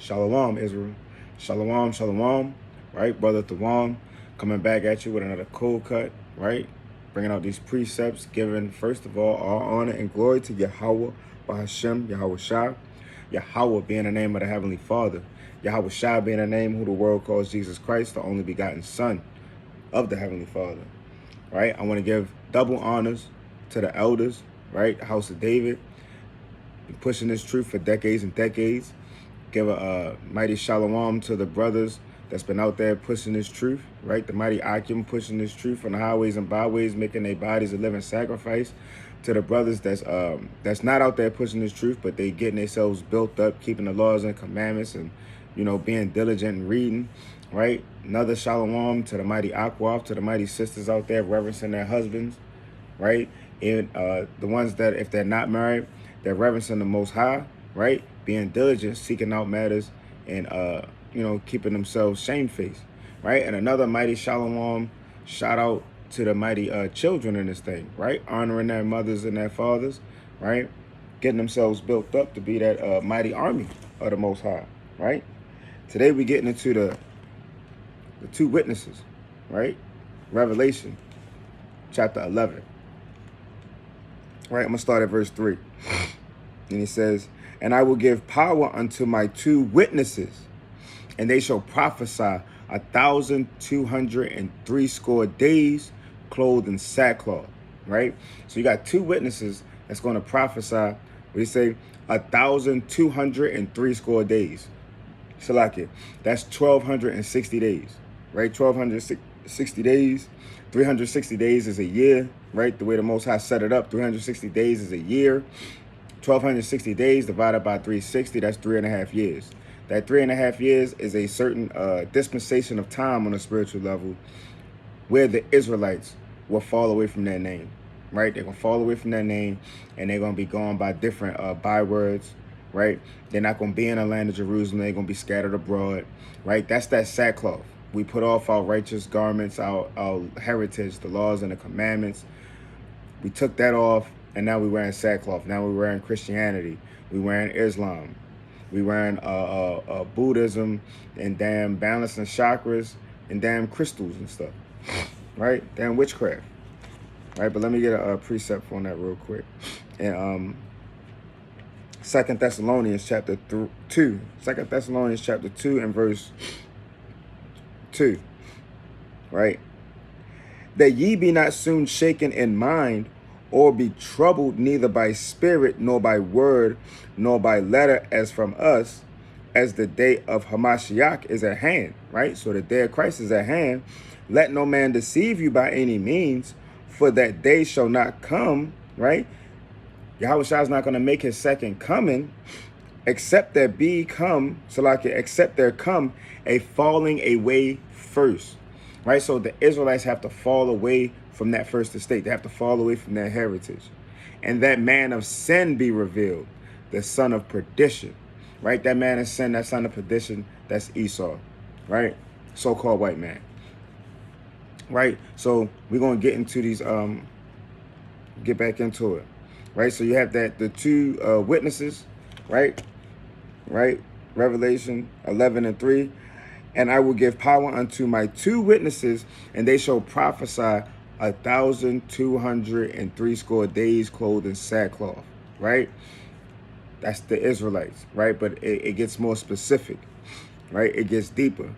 Shalom, Israel. Shalom, shalom. Right, Brother Thawam, coming back at you with another cold cut, right? Bringing out these precepts, giving, first of all honor and glory to Yahweh, Bahashem, Yahweh Shah. Yahweh being the name of the Heavenly Father. Yahweh Shah being the name who the world calls Jesus Christ, the only begotten Son of the Heavenly Father. Right? I want to give double honors to the elders, right? House of David, pushing this truth for decades and decades. Give a mighty shalom to the brothers that's been out there pushing this truth, right? The mighty Akim pushing this truth on the highways and byways, making their bodies a living sacrifice. To the brothers that's not out there pushing this truth, but they getting themselves built up, keeping the laws and commandments, and being diligent and reading, right? Another shalom to the mighty Akwaf, to the mighty sisters out there reverencing their husbands, right? And the ones that, if they're not married, they're reverencing the Most High, right? Being diligent, seeking out matters, and keeping themselves shamefaced, right? And another mighty shalom shout out to the mighty children in this thing, right? Honoring their mothers and their fathers, right? Getting themselves built up to be that mighty army of the Most High, right? Today we're getting into the two witnesses, right? Revelation chapter 11. Right, I'm going to start at verse 3. And he says, "And I will give power unto my two witnesses, and they shall prophesy 1,260 days, clothed in sackcloth." Right? So you got two witnesses that's going to prophesy, what do you say, 1,260 days. Salakia. That's 1,260 days. Right? 1,260 days. 360 days is a year, right? The way the Most High set it up, 360 days is a year. 1,260 days divided by 360, that's 3.5 years. That 3.5 years is a certain dispensation of time on a spiritual level where the Israelites will fall away from their name, right? They're going to fall away from their name, and they're going to be going by different bywords, right? They're not going to be in the land of Jerusalem. They're going to be scattered abroad, right? That's that sackcloth. We put off our righteous garments, our heritage, the laws and the commandments. We took that off, and now we're wearing sackcloth. Now we're wearing Christianity. We're wearing Islam. We're wearing Buddhism and damn balancing chakras and damn crystals and stuff, right? Damn witchcraft, right? But let me get a precept on that real quick. And 2 Thessalonians chapter 2. 2 Thessalonians chapter 2 and verse 2, right? "That ye be not soon shaken in mind, or be troubled neither by spirit, nor by word, nor by letter, as from us, as the day of Hamashiach is at hand," right? So the day of Christ is at hand. "Let no man deceive you by any means, for that day shall not come," right? Yahweh Shah is not going to make his second coming, except there come a falling away first, right? So the Israelites have to fall away from that first estate. They have to fall away from their heritage. "And that man of sin be revealed, the son of perdition," right? That man of sin, that son of perdition, that's Esau, right? So-called white man, right? So we're going to get into these, get back into it, right? So you have the two witnesses, right? Revelation 11 and 3. "And I will give power unto my two witnesses, and they shall prophesy 1,260 days, clothed in sackcloth," right? That's the Israelites, right? But it gets more specific, right? It gets deeper.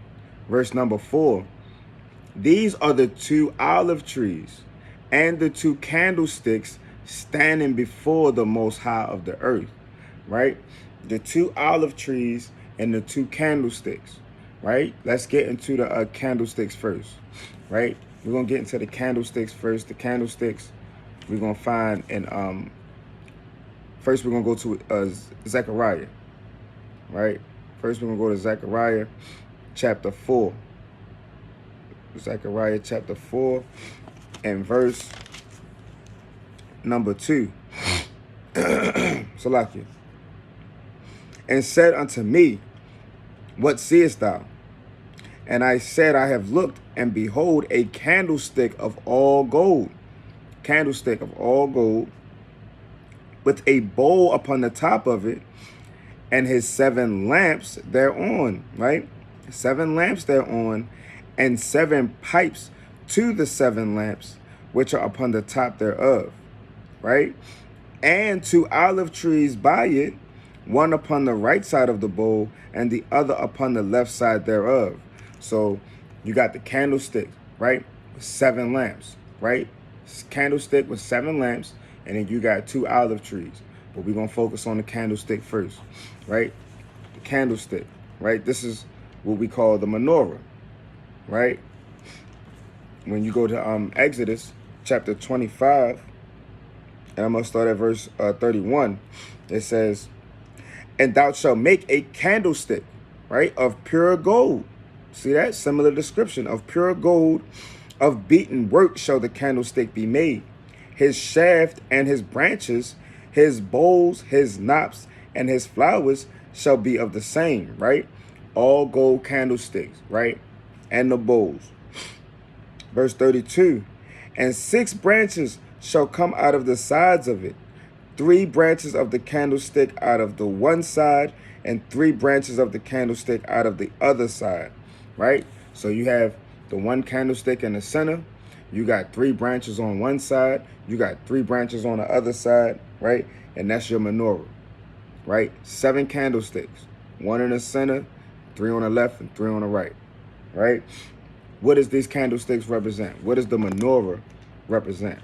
Verse number 4. "These are the two olive trees and the two candlesticks standing before the Most High of the earth," right? The two olive trees and the two candlesticks, right? Let's get into the candlesticks first, right? We're going to get into the candlesticks first. The candlesticks we're going to find in, first we're going to go to Zechariah, right? First we're going to go to Zechariah chapter 4. Zechariah chapter 4 and verse number 2. Salakia. "And said unto me, What seest thou? And I said, I have looked, and behold, a candlestick of all gold, with a bowl upon the top of it, and his 7 lamps thereon, right? 7 lamps thereon, and 7 pipes to the 7 lamps, which are upon the top thereof, right? And 2 olive trees by it, one upon the right side of the bowl, and the other upon the left side thereof. So you got the candlestick, right? 7 lamps, right? Candlestick with 7 lamps, and then you got 2 olive trees. But we're going to focus on the candlestick first, right? The candlestick, right? This is what we call the menorah, right? When you go to Exodus chapter 25, and I'm going to start at verse 31, it says, and thou shalt make a candlestick, right, of pure gold. See that? Similar description. Of pure gold, of beaten work shall the candlestick be made. His shaft and his branches, his bowls, his knops, and his flowers shall be of the same, right? All gold candlesticks, right? And the bowls. Verse 32, and 6 branches shall come out of the sides of it, 3 branches of the candlestick out of the one side, and 3 branches of the candlestick out of the other side, right? So you have the one candlestick in the center, you got 3 branches on one side, you got 3 branches on the other side, right? And that's your menorah, right? 7 candlesticks, 1 in the center, 3 on the left, and 3 on the right, right? What does these candlesticks represent? What does the menorah represent,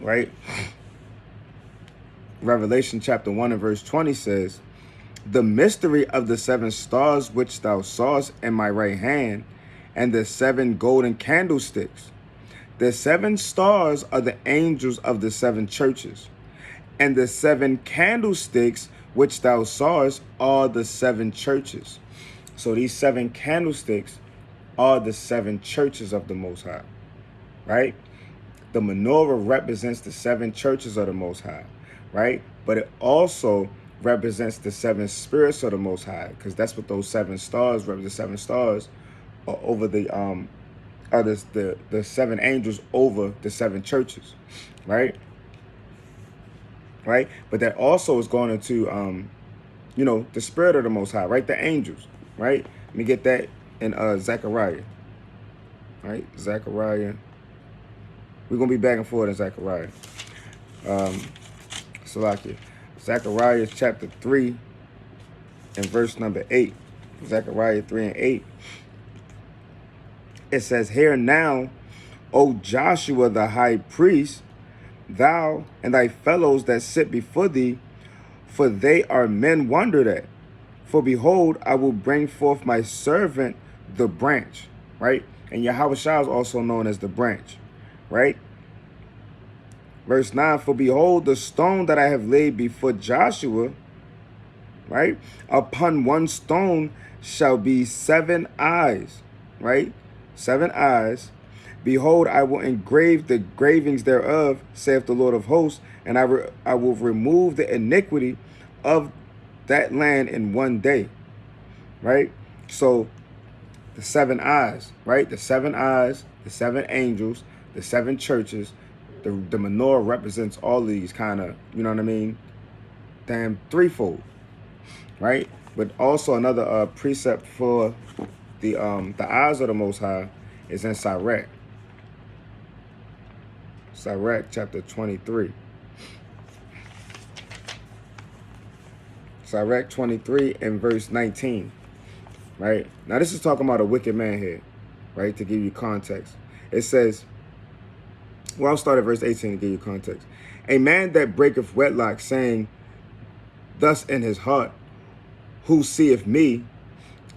right? Revelation chapter 1 and verse 20 says, the mystery of the 7 stars which thou sawest in my right hand, and the 7 golden candlesticks. The 7 stars are the angels of the 7 churches, and the 7 candlesticks which thou sawest are the 7 churches. So these 7 candlesticks are the 7 churches of the Most High, right? The menorah represents the 7 churches of the Most High, right? But it also represents the 7 spirits of the Most High, because that's what those 7 stars represent. The 7 stars are over the 7 angels over the 7 churches, right? Right? But that also is going into the spirit of the Most High, right? The angels, right? Let me get that in Zechariah, right? Zechariah. We're gonna be back and forth in Zechariah. Salakia. Zechariah chapter 3 and verse number 8. Zechariah 3 and 8. It says, hear now, O Joshua the high priest, thou and thy fellows that sit before thee, for they are men wondered at. For behold, I will bring forth my servant, the branch, right? And Yahweh Shah is also known as the branch, right? Verse 9, for behold, the stone that I have laid before Joshua, right? Upon one stone shall be 7 eyes, right? 7 eyes. Behold, I will engrave the gravings thereof, saith the Lord of hosts, and I will remove the iniquity of that land in one day, right? So the 7 eyes, right? The 7 eyes, the 7 angels, the 7 churches, the menorah represents all of these kind of, you know what I mean? Damn, threefold, right? But also another precept for the eyes of the Most High is in Sirach. Sirach chapter 23. Sirach 23 and verse 19, right? Now this is talking about a wicked man here, right? To give you context. It says, well, I'll start at verse 18 to give you context. A man that breaketh wedlock, saying thus in his heart, who seeth me?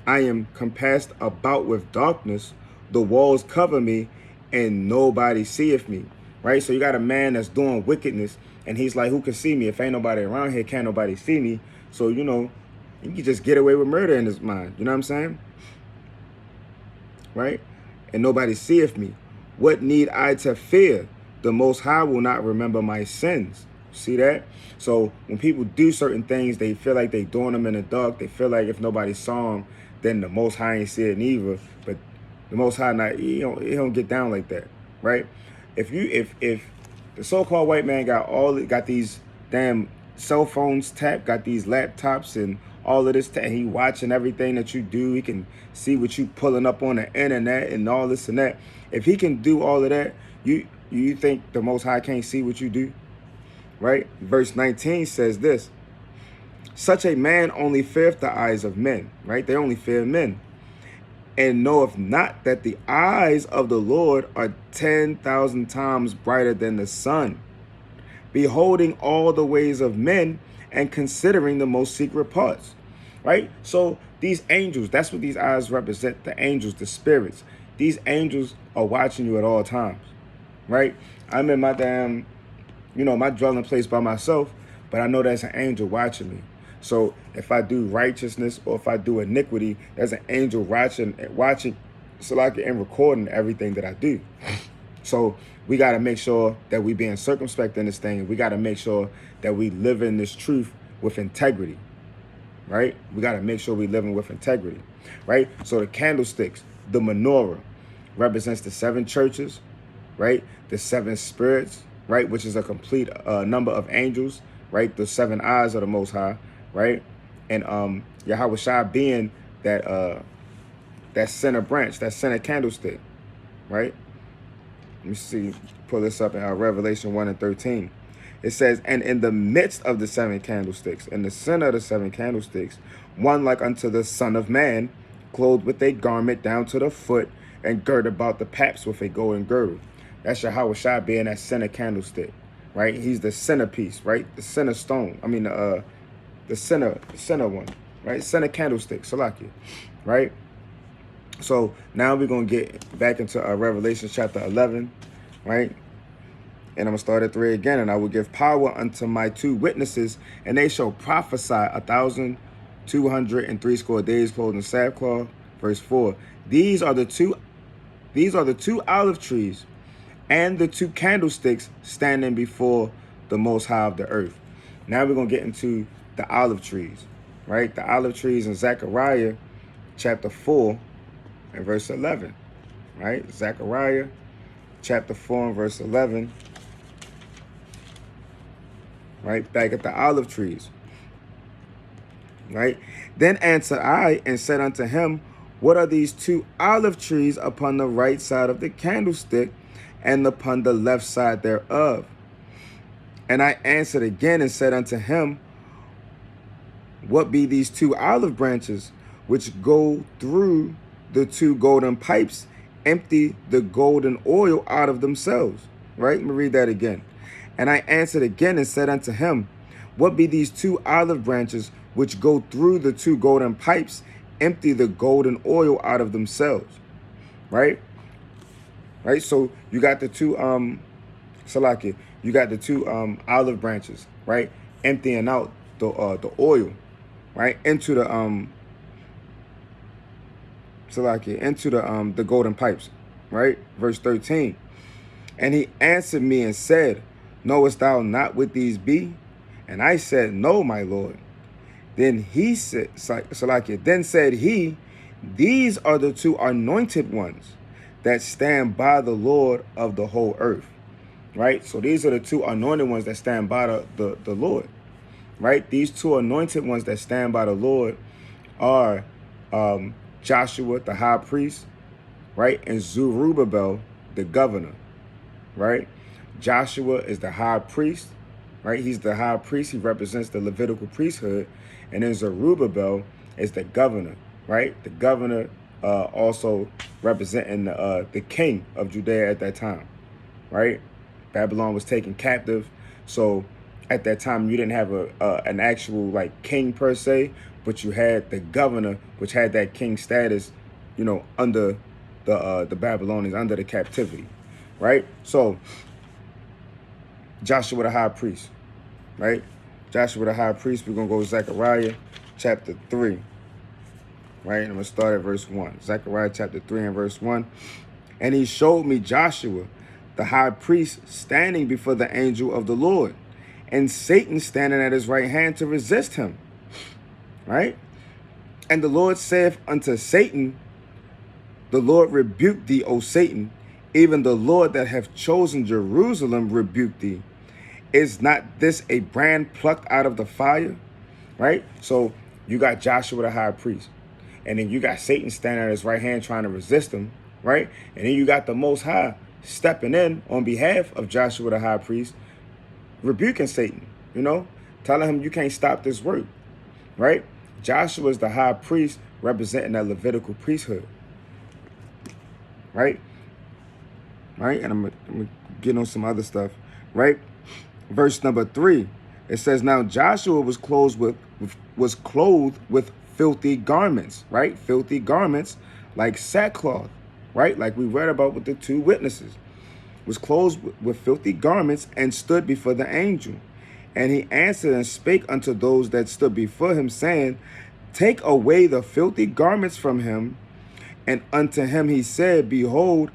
I am compassed about with darkness. The walls cover me, and nobody seeth me. Right? So you got a man that's doing wickedness, and he's like, who can see me? If ain't nobody around here, can't nobody see me. So, you can just get away with murder in his mind. You know what I'm saying? Right? And nobody seeth me. What need I to fear? The Most High will not remember my sins. See that? So when people do certain things, they feel like they doing them in the dark. They feel like if nobody saw them, then the Most High ain't see it neither. But the Most High, not he don't get down like that, right? If the so-called white man got these damn cell phones tap, got these laptops and all of this. He watching everything that you do. He can see what you pulling up on the internet and all this and that. If he can do all of that, you think the Most High can't see what you do? Right? Verse 19 says this. Such a man only feareth the eyes of men. Right? They only fear men. And knoweth not that the eyes of the Lord are 10,000 times brighter than the sun, beholding all the ways of men and considering the most secret parts. Right? So these angels, that's what these eyes represent, the angels, the spirits. These angels are watching you at all times. Right? I'm in my damn, my dwelling place by myself, but I know there's an angel watching me. So if I do righteousness or if I do iniquity, there's an angel watching, so like and recording everything that I do. So we got to make sure that we being circumspect in this thing. We got to make sure that we live in this truth with integrity, right? We got to make sure we living with integrity, right? So the candlesticks, the menorah, represents the 7 churches, right? The 7 spirits, right? Which is a complete number of angels, right? The 7 eyes of the Most High, right? And Yahweh Shai being that center branch, that center candlestick, right? Let me see, pull this up in Revelation 1 and 13. It says, and in the midst of the 7 candlesticks, in the center of the 7 candlesticks, one like unto the Son of Man, clothed with a garment down to the foot, and girt about the paps with a golden girdle. That's Yahweh Shai being that center candlestick, right? He's the centerpiece, right? The center stone. I mean, the center one, right? Center candlestick, Salakia, right? So now we're going to get back into Revelation chapter 11, right? And I'm going to start at 3 again. And I will give power unto my 2 witnesses, and they shall prophesy 1,203 score days, clothed in sackcloth. Verse 4. These are the two olive trees and the 2 candlesticks standing before the Most High of the earth. Now we're going to get into the olive trees, right? The olive trees in Zechariah chapter 4 and verse 11, right? Zechariah chapter 4 and verse 11, right? Back at the olive trees, right? Then answered I and said unto him, what are these 2 olive trees upon the right side of the candlestick and upon the left side thereof? And I answered again and said unto him, what be these 2 olive branches which go through the 2 golden pipes, empty the golden oil out of themselves? Right? Let me read that again. And I answered again and said unto him, what be these 2 olive branches which go through the 2 golden pipes, empty the golden oil out of themselves? Right? Right? So you got the 2 Salakia, you got the 2 olive branches, right? Emptying out the oil, right? Into the Salakia, into the golden pipes, right? Verse 13. And he answered me and said, knowest thou not what these be? And I said, no, my Lord. Then he said, Salakia, then said he, these are the 2 anointed ones that stand by the Lord of the whole earth. Right? So these are the 2 anointed ones that stand by the Lord. Right? These 2 anointed ones that stand by the Lord are Joshua, the high priest, right? And Zerubbabel, the governor, right? Joshua is the high priest, right? He's the high priest. He represents the Levitical priesthood. And then Zerubbabel is the governor, right? The governor also representing the king of Judea at that time, right? Babylon was taken captive. So at that time, you didn't have an actual like king per se, but you had the governor, which had that king status, under the Babylonians, under the captivity, right? So Joshua the high priest, right? Joshua the high priest, we're going to go to Zechariah chapter 3, right? And I'm going to start at verse 1. Zechariah chapter 3 and verse 1. And he showed me Joshua, the high priest, standing before the angel of the Lord, and Satan standing at his right hand to resist him, right? And the Lord saith unto Satan, the Lord rebuke thee, O Satan, even the Lord that hath chosen Jerusalem rebuke thee. Is not this a brand plucked out of the fire? Right? So you got Joshua the high priest. And then you got Satan standing at his right hand trying to resist him. Right? And then you got the Most High stepping in on behalf of Joshua the high priest, rebuking Satan, telling him you can't stop this work. Right? Joshua is the high priest representing that Levitical priesthood. Right? Right? And I'm gonna get on some other stuff. Right? Verse number 3, it says, now Joshua was clothed with filthy garments, right? Filthy garments like sackcloth, right? Like we read about with the two witnesses. Was clothed with filthy garments and stood before the angel. And he answered and spake unto those that stood before him, saying, take away the filthy garments from him. And unto him he said, behold,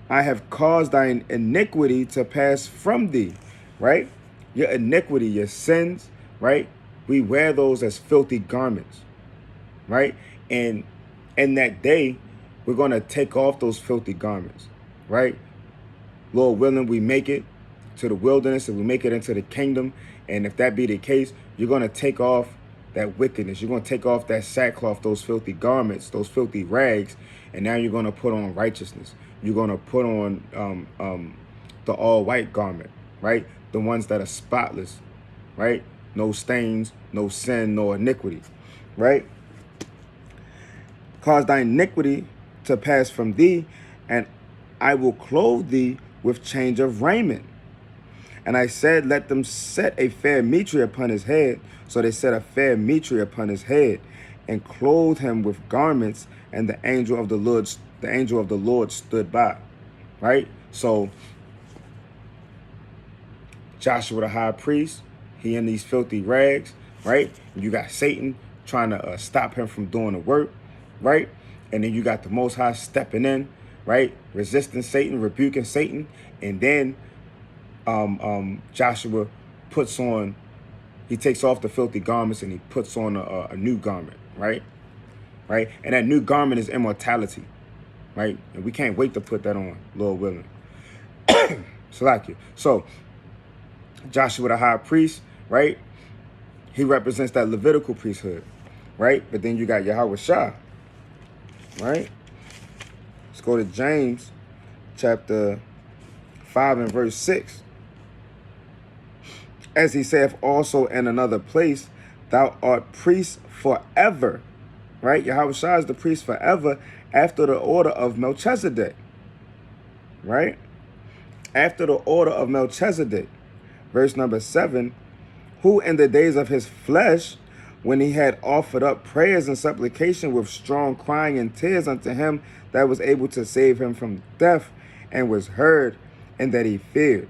I have caused thine iniquity to pass from thee. Right? Your iniquity, your sins, right? We wear those as filthy garments, right? And in that day, we're going to take off those filthy garments, right? Lord willing, we make it to the wilderness and we make it into the kingdom. And if that be the case, you're going to take off that wickedness. You're going to take off that sackcloth, those filthy garments, those filthy rags. And now you're going to put on righteousness. You're going to put on the all white garment, right? The ones that are spotless, right? No stains, no sin, no iniquity, right? Cause thy iniquity to pass from thee, and I will clothe thee with change of raiment. And I said, let them set a fair mitre upon his head. So they set a fair mitre upon his head, and clothed him with garments. And the angel of the Lord stood by, right? So Joshua the high priest, he in these filthy rags, right? You got Satan trying to stop him from doing the work, right? And then you got the Most High stepping in, right? Resisting Satan, rebuking Satan. And then Joshua he takes off the filthy garments and he puts on a new garment, right? Right? And that new garment is immortality, right? And we can't wait to put that on, Lord willing. So Joshua the high priest, right? He represents that Levitical priesthood, right? But then you got Yahweh Shah, right? Let's go to James chapter 5 and verse 6. As he saith also in another place, thou art priest forever, right? Yahweh Shah is the priest forever after the order of Melchizedek, right? After the order of Melchizedek. Verse number 7, who in the days of his flesh, when he had offered up prayers and supplication with strong crying and tears unto him that was able to save him from death, and was heard, and that he feared.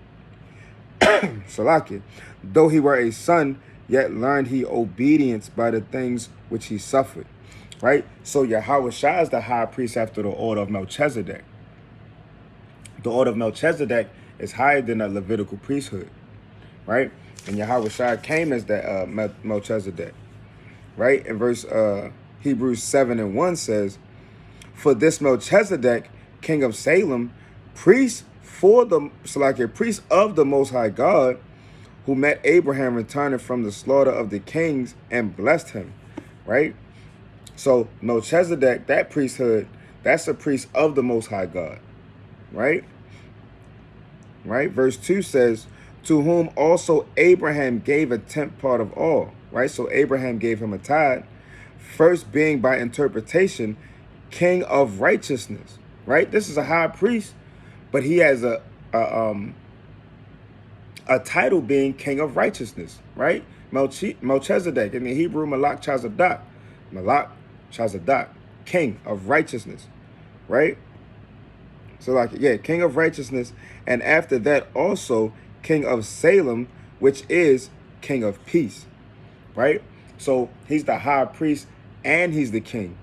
Salakia, though he were a son, yet learned he obedience by the things which he suffered. Right? So Yahweh Shah is the high priest after the order of Melchizedek. The order of Melchizedek is higher than the Levitical priesthood. Right? And Yahweh Shah came as that Melchizedek. Right? In verse Hebrews 7 and 1 says, for this Melchizedek, king of Salem, priest of the Most High God, who met Abraham returning from the slaughter of the kings and blessed him. Right? So Melchizedek, that priesthood, that's a priest of the Most High God. Right? Right? Verse 2 says, to whom also Abraham gave a tenth part of all. Right? So Abraham gave him a tithe, first being by interpretation king of righteousness. Right? This is a high priest, but he has a title being king of righteousness. Right? Melchizedek, in the Hebrew, Malak Chazadok, king of righteousness. Right? So king of righteousness. And after that also king of Salem, which is king of peace. Right? So he's the high priest and he's the king.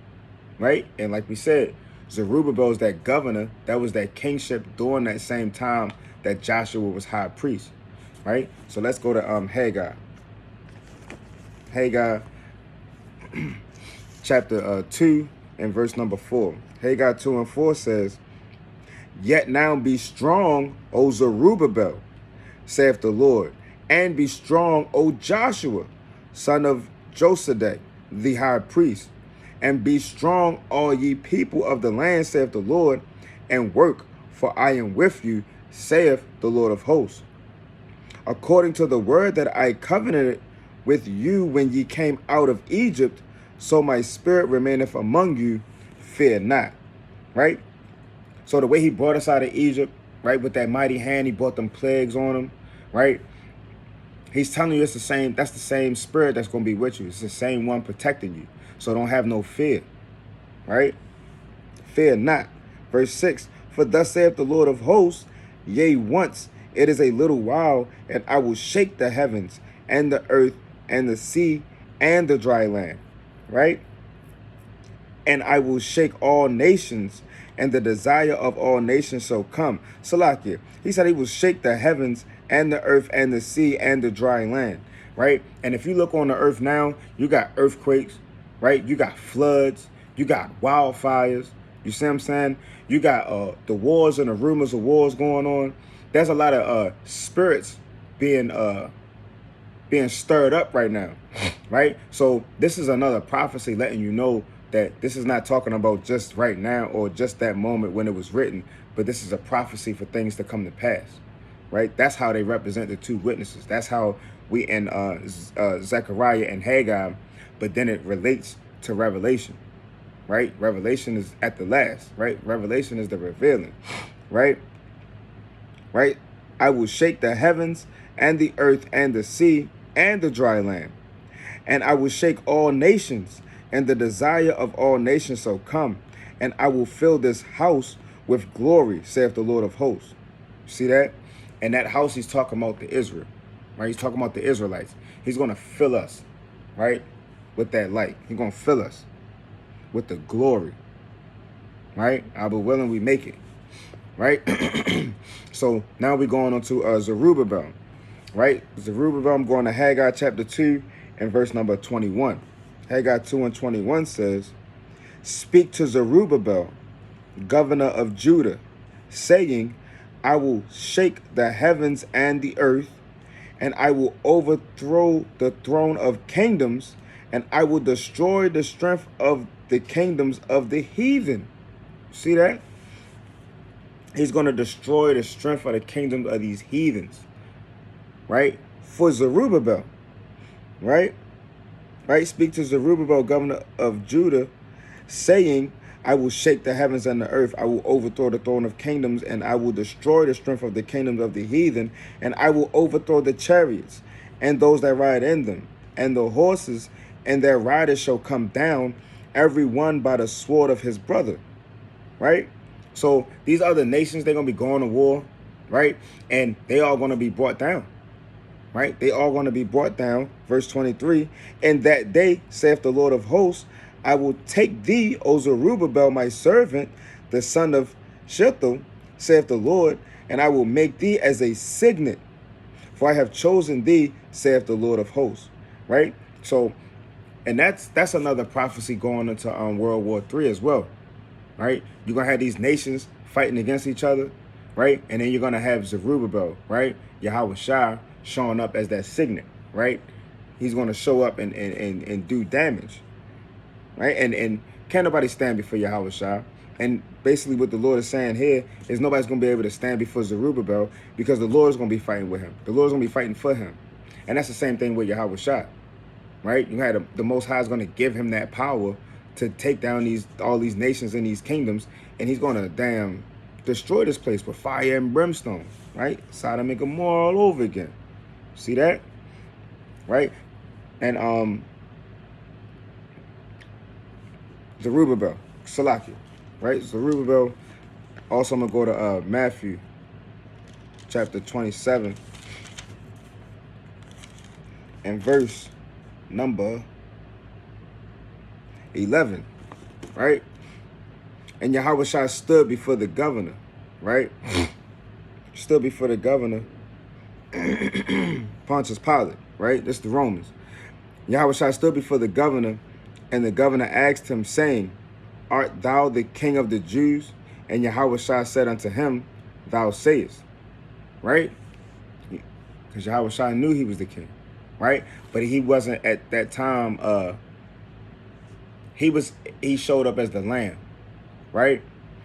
Right? And like we said, Zerubbabel is that governor. That was that kingship during that same time that Joshua was high priest. Right? So let's go to Haggai. Haggai chapter 2 and verse number 4. Haggai 2 and 4 says, yet now be strong, O Zerubbabel, saith the Lord. And be strong, O Joshua, son of Josedek, the high priest. And be strong, all ye people of the land, saith the Lord, and work, for I am with you, saith the Lord of hosts. According to the word that I covenanted with you when ye came out of Egypt, so my spirit remaineth among you, fear not. Right? So the way he brought us out of Egypt, right, with that mighty hand, he brought them plagues on them, right? He's telling you it's the same, that's the same spirit that's going to be with you. It's the same one protecting you. So don't have no fear, right? Fear not. Verse 6, for thus saith the Lord of hosts, yea, once it is a little while, and I will shake the heavens and the earth and the sea and the dry land, right? And I will shake all nations, and the desire of all nations shall come. Salakia, he said he will shake the heavens and the earth and the sea and the dry land, right? And if you look on the earth now, you got earthquakes, right? You got floods, you got wildfires, you see what I'm saying? You got the wars and the rumors of wars going on. There's a lot of spirits being stirred up right now, right? So this is another prophecy letting you know that this is not talking about just right now or just that moment when it was written, but this is a prophecy for things to come to pass, right? That's how they represent the two witnesses. That's how we in Zechariah and Haggai, but then it relates to Revelation, right? Revelation is at the last, right? Revelation is the revealing, right? Right? I will shake the heavens and the earth and the sea and the dry land, and I will shake all nations, and the desire of all nations shall come, and I will fill this house with glory, saith the Lord of hosts. See that? And that house, he's talking about the Israel, right? He's talking about the Israelites. He's going to fill us, right, with that light. He's going to fill us with the glory, right? I be willing we make it, right? So now we're going on to Zerubbabel, right? Zerubbabel, I'm going to Haggai chapter 2 and verse number 21. Haggai 2 and 21 says, speak to Zerubbabel, governor of Judah, saying, I will shake the heavens and the earth, and I will overthrow the throne of kingdoms, and I will destroy the strength of the kingdoms of the heathen. See that? He's going to destroy the strength of the kingdom of these heathens, right? For Zerubbabel, right? Right? Speak to Zerubbabel, governor of Judah, saying, I will shake the heavens and the earth. I will overthrow the throne of kingdoms, and I will destroy the strength of the kingdoms of the heathen, and I will overthrow the chariots and those that ride in them, and the horses and their riders shall come down, every one by the sword of his brother, right? So these other nations, they're going to be going to war, right? And they are going to be brought down, right? They are going to be brought down. Verse 23, in that day, saith the Lord of hosts, I will take thee, O Zerubbabel, my servant, the son of Shealtiel, saith the Lord, and I will make thee as a signet, for I have chosen thee, saith the Lord of hosts, right? So, and that's another prophecy going into World War III as well, right? You're going to have these nations fighting against each other, right? And then you're going to have Zerubbabel, right? Yahweh Shai showing up as that signet, right? He's going to show up and do damage, right? And can't nobody stand before Yahweh Shai. And basically what the Lord is saying here is nobody's going to be able to stand before Zerubbabel because the Lord is going to be fighting with him. The Lord is going to be fighting for him. And that's the same thing with Yahweh Shai, right? You had the Most High is going to give him that power to take down all these nations and these kingdoms, and he's going to damn destroy this place with fire and brimstone, right? Sodom and Gomorrah all over again. See that? Right? And Zerubbabel, Salakia, right? Zerubbabel. Also, I'm going to go to Matthew chapter 27 and verse number 11, right? And Yahweh Shai stood before the governor, right? Stood before the governor, Pontius Pilate, right? This is the Romans. Yahweh Shai stood before the governor, and the governor asked him, saying, art thou the king of the Jews? And Yahweh Shai said unto him, thou sayest, right? because Yahushua knew he was the king, right? But he wasn't at that time. He showed up as the lamb, right?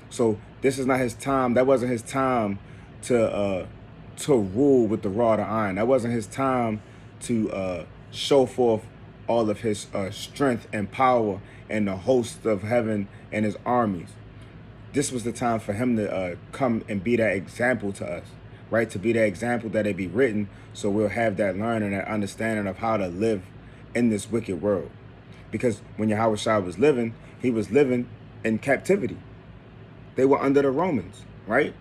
So this is not his time. That wasn't his time to rule with the rod of iron. That wasn't his time to show forth all of his strength and power and the host of heaven and his armies. This was the time for him to come and be that example to us, right? To be that example that it be written, so we'll have that learning, that understanding of how to live in this wicked world. Because when Yahushua was living, he was living in captivity. They were under the Romans, right?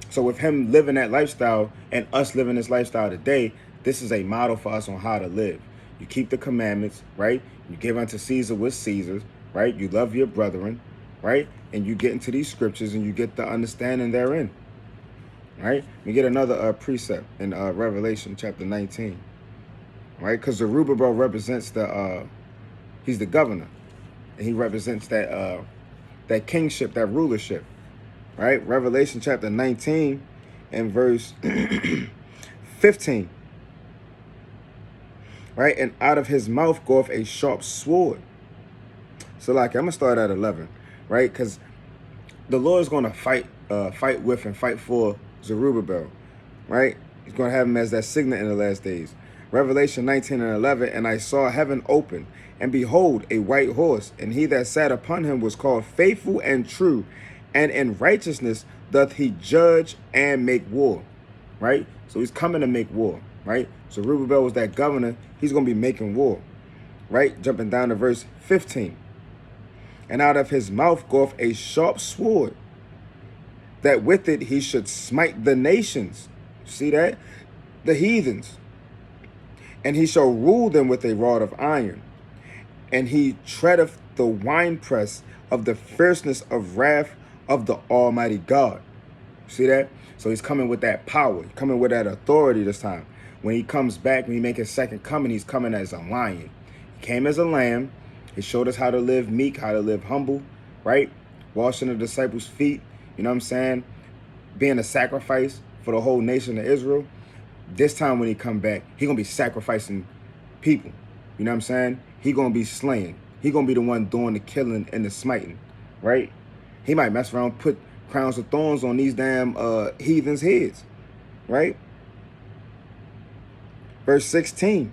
So with him living that lifestyle and us living this lifestyle today, this is a model for us on how to live. You keep the commandments, right? You give unto Caesar what's Caesar's, right? You love your brethren, right? And you get into these scriptures and you get the understanding therein, right? We get another precept in Revelation chapter 19, right? Because Zerubbabel represents he's the governor, and he represents that kingship, that rulership, right? Revelation chapter 19 and verse 15, right? And out of his mouth goeth a sharp sword. So like, I'm gonna start at 11, right? Because the Lord is going to fight with and fight for Zerubbabel, right? He's going to have him as that signet in the last days. Revelation 19 and 11, and I saw heaven open, and behold, a white horse, and he that sat upon him was called Faithful and True, and in righteousness doth he judge and make war, right? So he's coming to make war, right? Zerubbabel was that governor. He's going to be making war, right? Jumping down to verse 15. And out of his mouth goeth a sharp sword, that with it he should smite the nations. See that? The heathens. And he shall rule them with a rod of iron. And he treadeth the winepress of the fierceness of wrath of the Almighty God. See that? So he's coming with that power, coming with that authority this time. When he comes back, when he make his second coming, he's coming as a lion. He came as a lamb. He showed us how to live meek, how to live humble, right? Washing the disciples' feet, you know what I'm saying? Being a sacrifice for the whole nation of Israel. This time when he come back, he going to be sacrificing people. You know what I'm saying? He going to be slaying. He going to be the one doing the killing and the smiting, right? He might mess around, put crowns of thorns on these damn heathens' heads, right? Verse 16,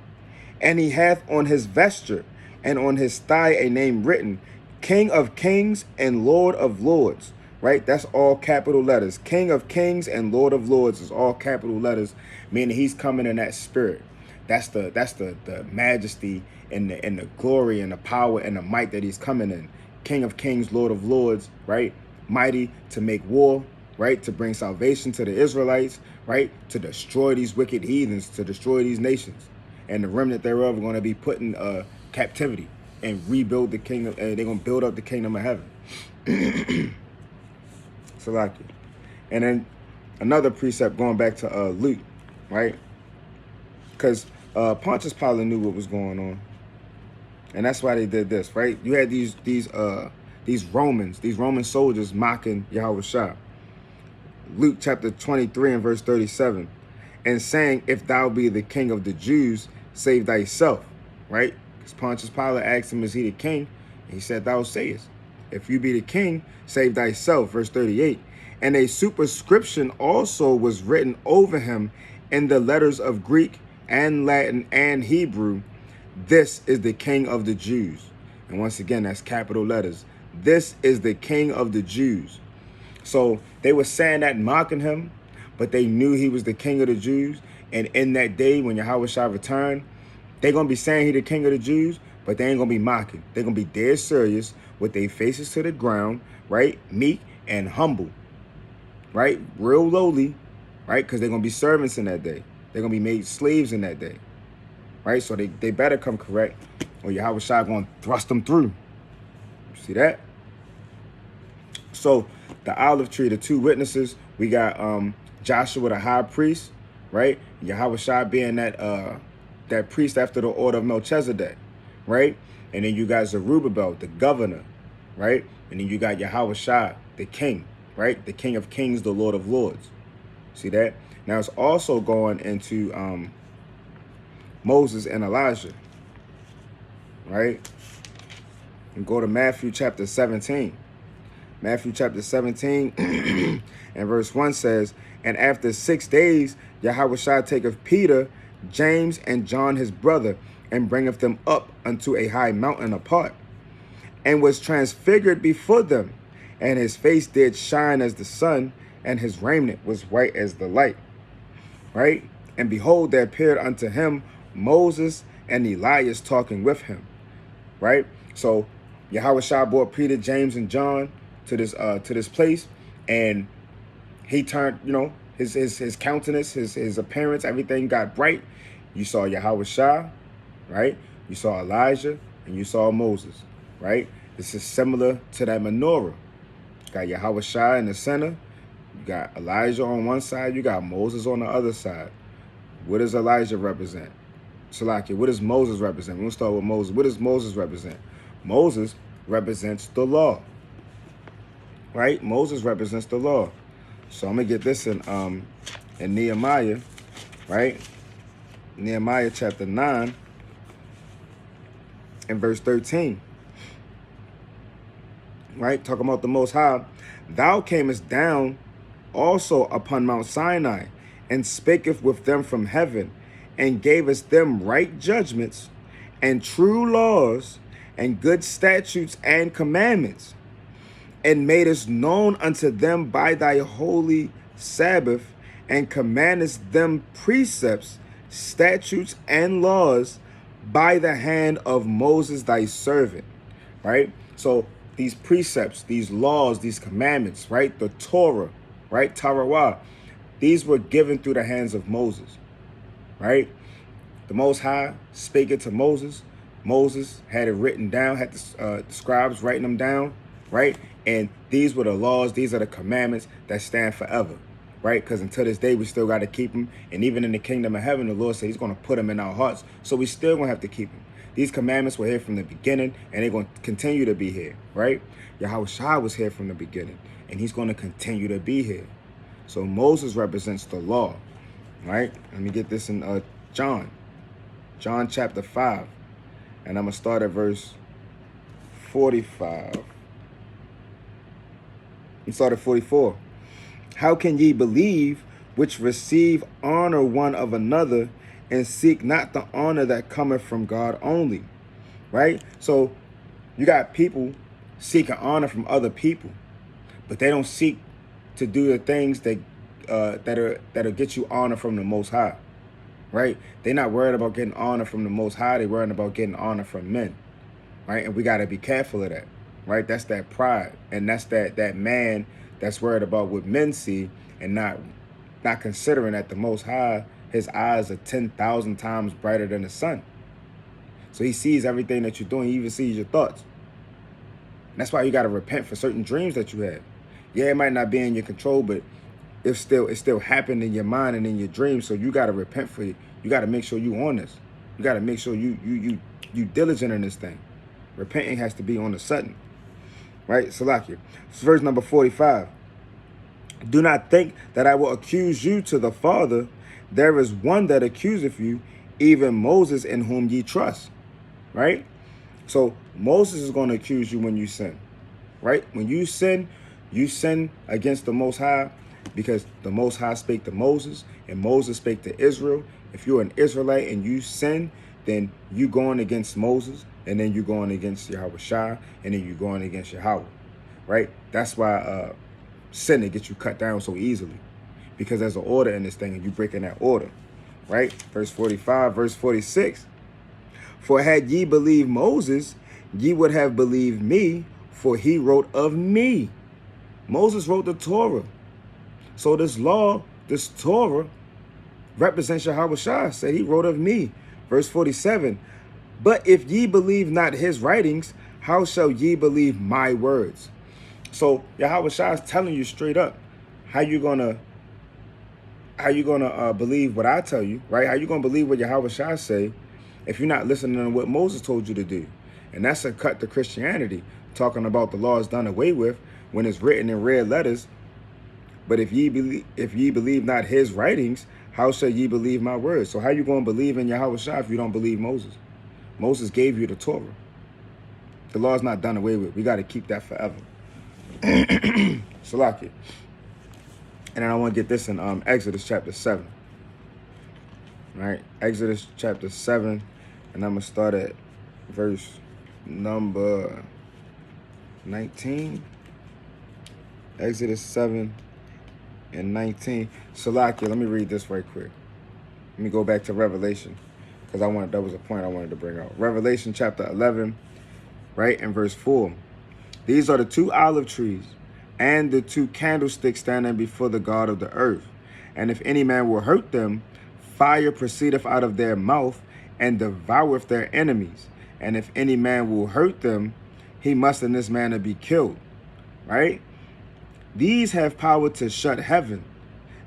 and he hath on his vesture and on his thigh a name written, King of Kings and Lord of Lords, right? That's all capital letters. King of Kings and Lord of Lords is all capital letters, meaning he's coming in that spirit. That's the majesty and the glory and the power and the might that he's coming in. King of Kings, Lord of Lords, right? Mighty to make war, right? To bring salvation to the Israelites, right? To destroy these wicked heathens, to destroy these nations. And the remnant thereof are going to be put in captivity and rebuild the kingdom. They're going to build up the kingdom of heaven. Salaki. And then another precept going back to Luke, right? Because Pontius Pilate knew what was going on. And that's why they did this, right? You had these Roman soldiers mocking Yahushua. Luke chapter 23 and verse 37. And saying, if thou be the king of the Jews, save thyself, right? Because Pontius Pilate asked him, is he the king? And he said, thou sayest. If you be the king, save thyself. Verse 38. And a superscription also was written over him in the letters of Greek and Latin and Hebrew. This is the king of the Jews. And once again, that's capital letters. This is the king of the Jews. So they were saying that, mocking him, but they knew he was the king of the Jews. And in that day when Yahushua returned, they're going to be saying he the king of the Jews, but they ain't going to be mocking. They're going to be dead serious with their faces to the ground, right? Meek and humble, right? Real lowly, right? Because they're going to be servants in that day. They're going to be made slaves in that day, right? So they better come correct, or Yahushua going to thrust them through. See that? So the olive tree, the two witnesses, we got Joshua the high priest, right? Yahushua being that priest after the order of Melchizedek, right? And then you got Zerubbabel, the governor, right? And then you got Yahushua, the king, right? The King of Kings, the Lord of Lords. See that? Now it's also going into Moses and Elijah, right? And go to Matthew chapter 17. Matthew chapter 17 and verse 1 says, and after 6 days, Yahushua taketh Peter, James, and John his brother, and bringeth them up unto a high mountain apart, and was transfigured before them. And his face did shine as the sun, and his raiment was white as the light. Right? And behold, there appeared unto him Moses and Elias talking with him. Right? So Yahushua brought Peter, James, and John to this place, and he turned, his countenance, his appearance, everything got bright. You saw Yahushua, right? You saw Elijah, and you saw Moses, right? This is similar to that menorah. You got Yahushua in the center, you got Elijah on one side, you got Moses on the other side. What does Elijah represent? Salakia, what does Moses represent? We'll start with Moses. What does Moses represent? Moses represents the law, right? Moses represents the law. So I'm gonna get this in Nehemiah, right? Nehemiah chapter 9 and verse 13. Right? Talking about the Most High. Thou camest down also upon Mount Sinai, and spakest with them from heaven, and gavest them right judgments, and true laws, and good statutes and commandments, and madest known unto them by thy holy Sabbath, and commandest them precepts, statutes, and laws by the hand of Moses thy servant. Right? So these precepts, these laws, these commandments, right? The Torah, right? Tarawah, these were given through the hands of Moses, right? The Most High spake it to Moses. Moses had it written down, had the scribes writing them down, right? And these were the laws, these are the commandments that stand forever, right? Because until this day, we still got to keep them. And even in the kingdom of heaven, the Lord said he's going to put them in our hearts. So we still going to have to keep them. These commandments were here from the beginning, and they're going to continue to be here, right? Yahushua was here from the beginning, and he's going to continue to be here. So Moses represents the law, right? Let me get this in John chapter 5, and I'm going to start at verse 45. And start at 44. How can ye believe which receive honor one of another, and seek not the honor that cometh from God only? Right? So you got people seeking honor from other people, but they don't seek to do the things that'll get you honor from the Most High. Right? They're not worried about getting honor from the Most High. They're worried about getting honor from men. Right? And we got to be careful of that. Right? That's that pride, and that's that man that's worried about what men see, and not considering that the Most High, his eyes are 10,000 times brighter than the sun. So he sees everything that you're doing. He even sees your thoughts. And that's why you got to repent for certain dreams that you have. Yeah, it might not be in your control, but it still happened in your mind and in your dreams. So you got to repent for it. You got to make sure you on this. You got to make sure you diligent in this thing. Repenting has to be on the sudden. Right? Salakia. Verse number 45. Do not think that I will accuse you to the Father. There is one that accuseth you, even Moses, in whom ye trust. Right? So Moses is going to accuse you when you sin. Right? When you sin against the Most High, because the Most High spake to Moses, and Moses spake to Israel. If you're an Israelite and you sin, then you going against Moses, and then you going against Yahushua, and then you going against Yahweh. Right? That's why sin gets you cut down so easily, because there's an order in this thing, and you breaking that order. Right? Verse 45, verse 46. For had ye believed Moses, ye would have believed me, for he wrote of me. Moses wrote the Torah. So this law, this Torah, represents Yahushua. Said he wrote of me. Verse 47. But if ye believe not his writings, how shall ye believe my words? So Yahushua is telling you straight up, how you gonna believe what I tell you, right? How you gonna believe what Yahushua say if you're not listening to what Moses told you to do? And that's a cut to Christianity, talking about the law is done away with, when it's written in red letters But if ye believe not his writings, how shall ye believe my words? So how you going to believe in Yahweh Shai if you don't believe Moses? Moses gave you the Torah. The law is not done away with. We got to keep that forever. Salaki. And then I want to get this in Exodus chapter 7. All right, Exodus chapter 7, and I'm going to start at verse number 19. Exodus 7 and 19. Salakia, let me read this right quick. Let me go back to Revelation, because that was a point I wanted to bring out. Revelation chapter 11, right, and verse 4. These are the 2 olive trees and the 2 candlesticks standing before the God of the earth. And if any man will hurt them, fire proceedeth out of their mouth and devoureth their enemies. And if any man will hurt them, he must in this manner be killed. Right? These have power to shut heaven,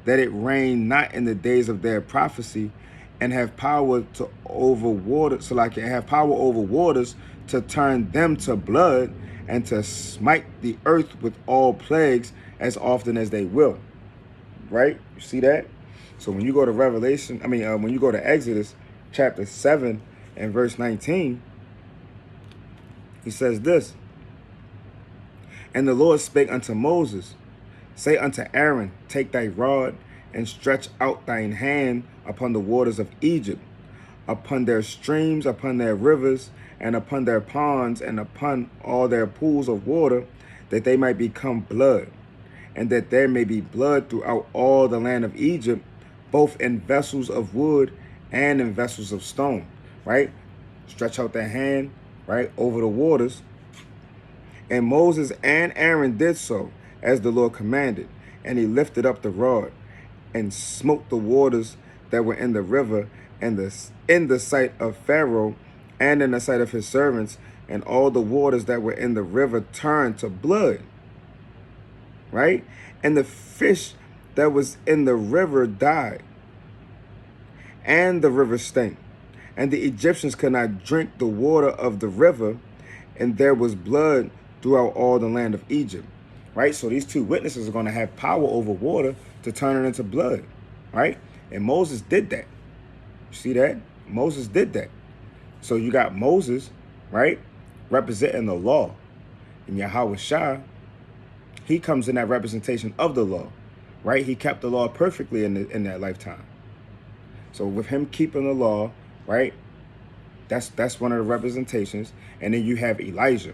that it rain not in the days of their prophecy, and have power to over water, so like it have power over waters to turn them to blood, and to smite the earth with all plagues as often as they will. Right? You see that? So when you go to when you go to Exodus chapter 7 and verse 19, he says this. And the Lord spake unto Moses, say unto Aaron, take thy rod and stretch out thine hand upon the waters of Egypt, upon their streams, upon their rivers, and upon their ponds, and upon all their pools of water, that they might become blood, and that there may be blood throughout all the land of Egypt, both in vessels of wood and in vessels of stone. Right? Stretch out their hand, right, over the waters. And Moses and Aaron did so, as the Lord commanded. And he lifted up the rod and smote the waters that were in the river, and in the sight of Pharaoh and in the sight of his servants, and all the waters that were in the river turned to blood. Right? And the fish that was in the river died, and the river stank. And the Egyptians could not drink the water of the river, and there was blood throughout all the land of Egypt. Right? So these 2 witnesses are going to have power over water to turn it into blood. Right? And Moses did that. You see that? Moses did that. So you got Moses, right, representing the law. And Yahweh Shai, he comes in that representation of the law. Right? He kept the law perfectly in that lifetime. So with him keeping the law, right, that's one of the representations. And then you have Elijah.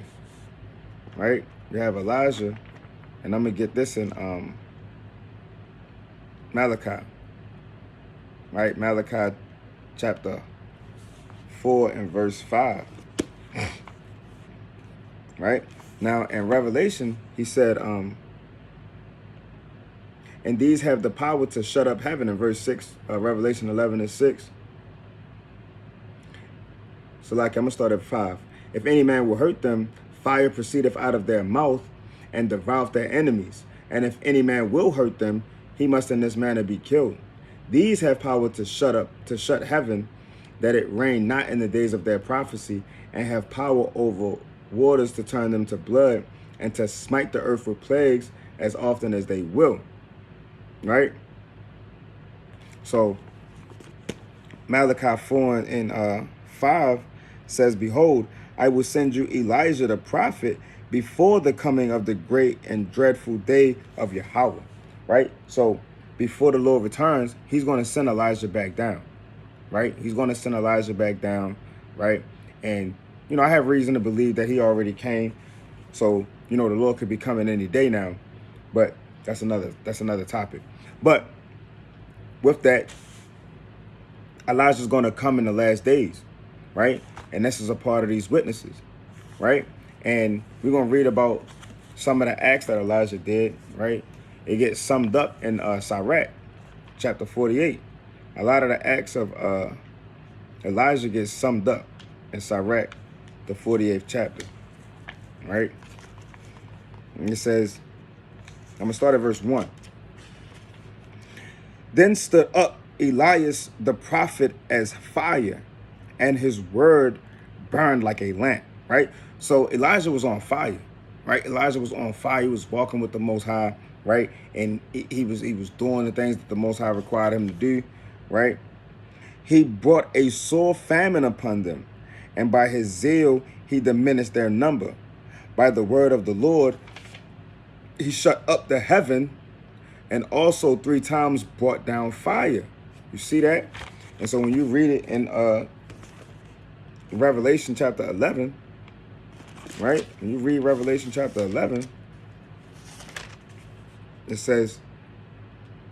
Right? You have Elijah, and I'm going to get this in Malachi. Right? Malachi chapter 4 and verse 5. Right? Now, in Revelation, he said, and these have the power to shut up heaven in verse 6, Revelation 11 and 6. So like, I'm going to start at 5. If any man will hurt them, fire proceedeth out of their mouth and devoureth their enemies. And if any man will hurt them, he must in this manner be killed. These have power to shut heaven, that it rain not in the days of their prophecy, and have power over waters to turn them to blood, and to smite the earth with plagues as often as they will. Right? So Malachi 4 and 5 says, behold, I will send you Elijah the prophet before the coming of the great and dreadful day of Yahweh. Right? So before the Lord returns, he's going to send Elijah back down. Right? He's going to send Elijah back down. Right? And, you know, I have reason to believe that he already came. So, you know, the Lord could be coming any day now. But that's another topic. But with that, Elijah's going to come in the last days. Right? And this is a part of these witnesses. Right? And we're going to read about some of the acts that Elijah did. Right? It gets summed up in Sirach, chapter 48. A lot of the acts of Elijah gets summed up in Sirach, the 48th chapter. Right? And it says, I'm going to start at verse 1. Then stood up Elias the prophet as fire, and his word burned like a lamp. Right? So Elijah was on fire. Right? Elijah was on fire. He was walking with the Most High. right? And he was doing the things that the Most High required him to do, right? He brought a sore famine upon them, and by his zeal he diminished their number. By the word of the Lord he shut up the heaven, and also 3 times brought down fire. You see that? And so when you read it in Revelation chapter 11, right? When you read Revelation chapter 11, it says,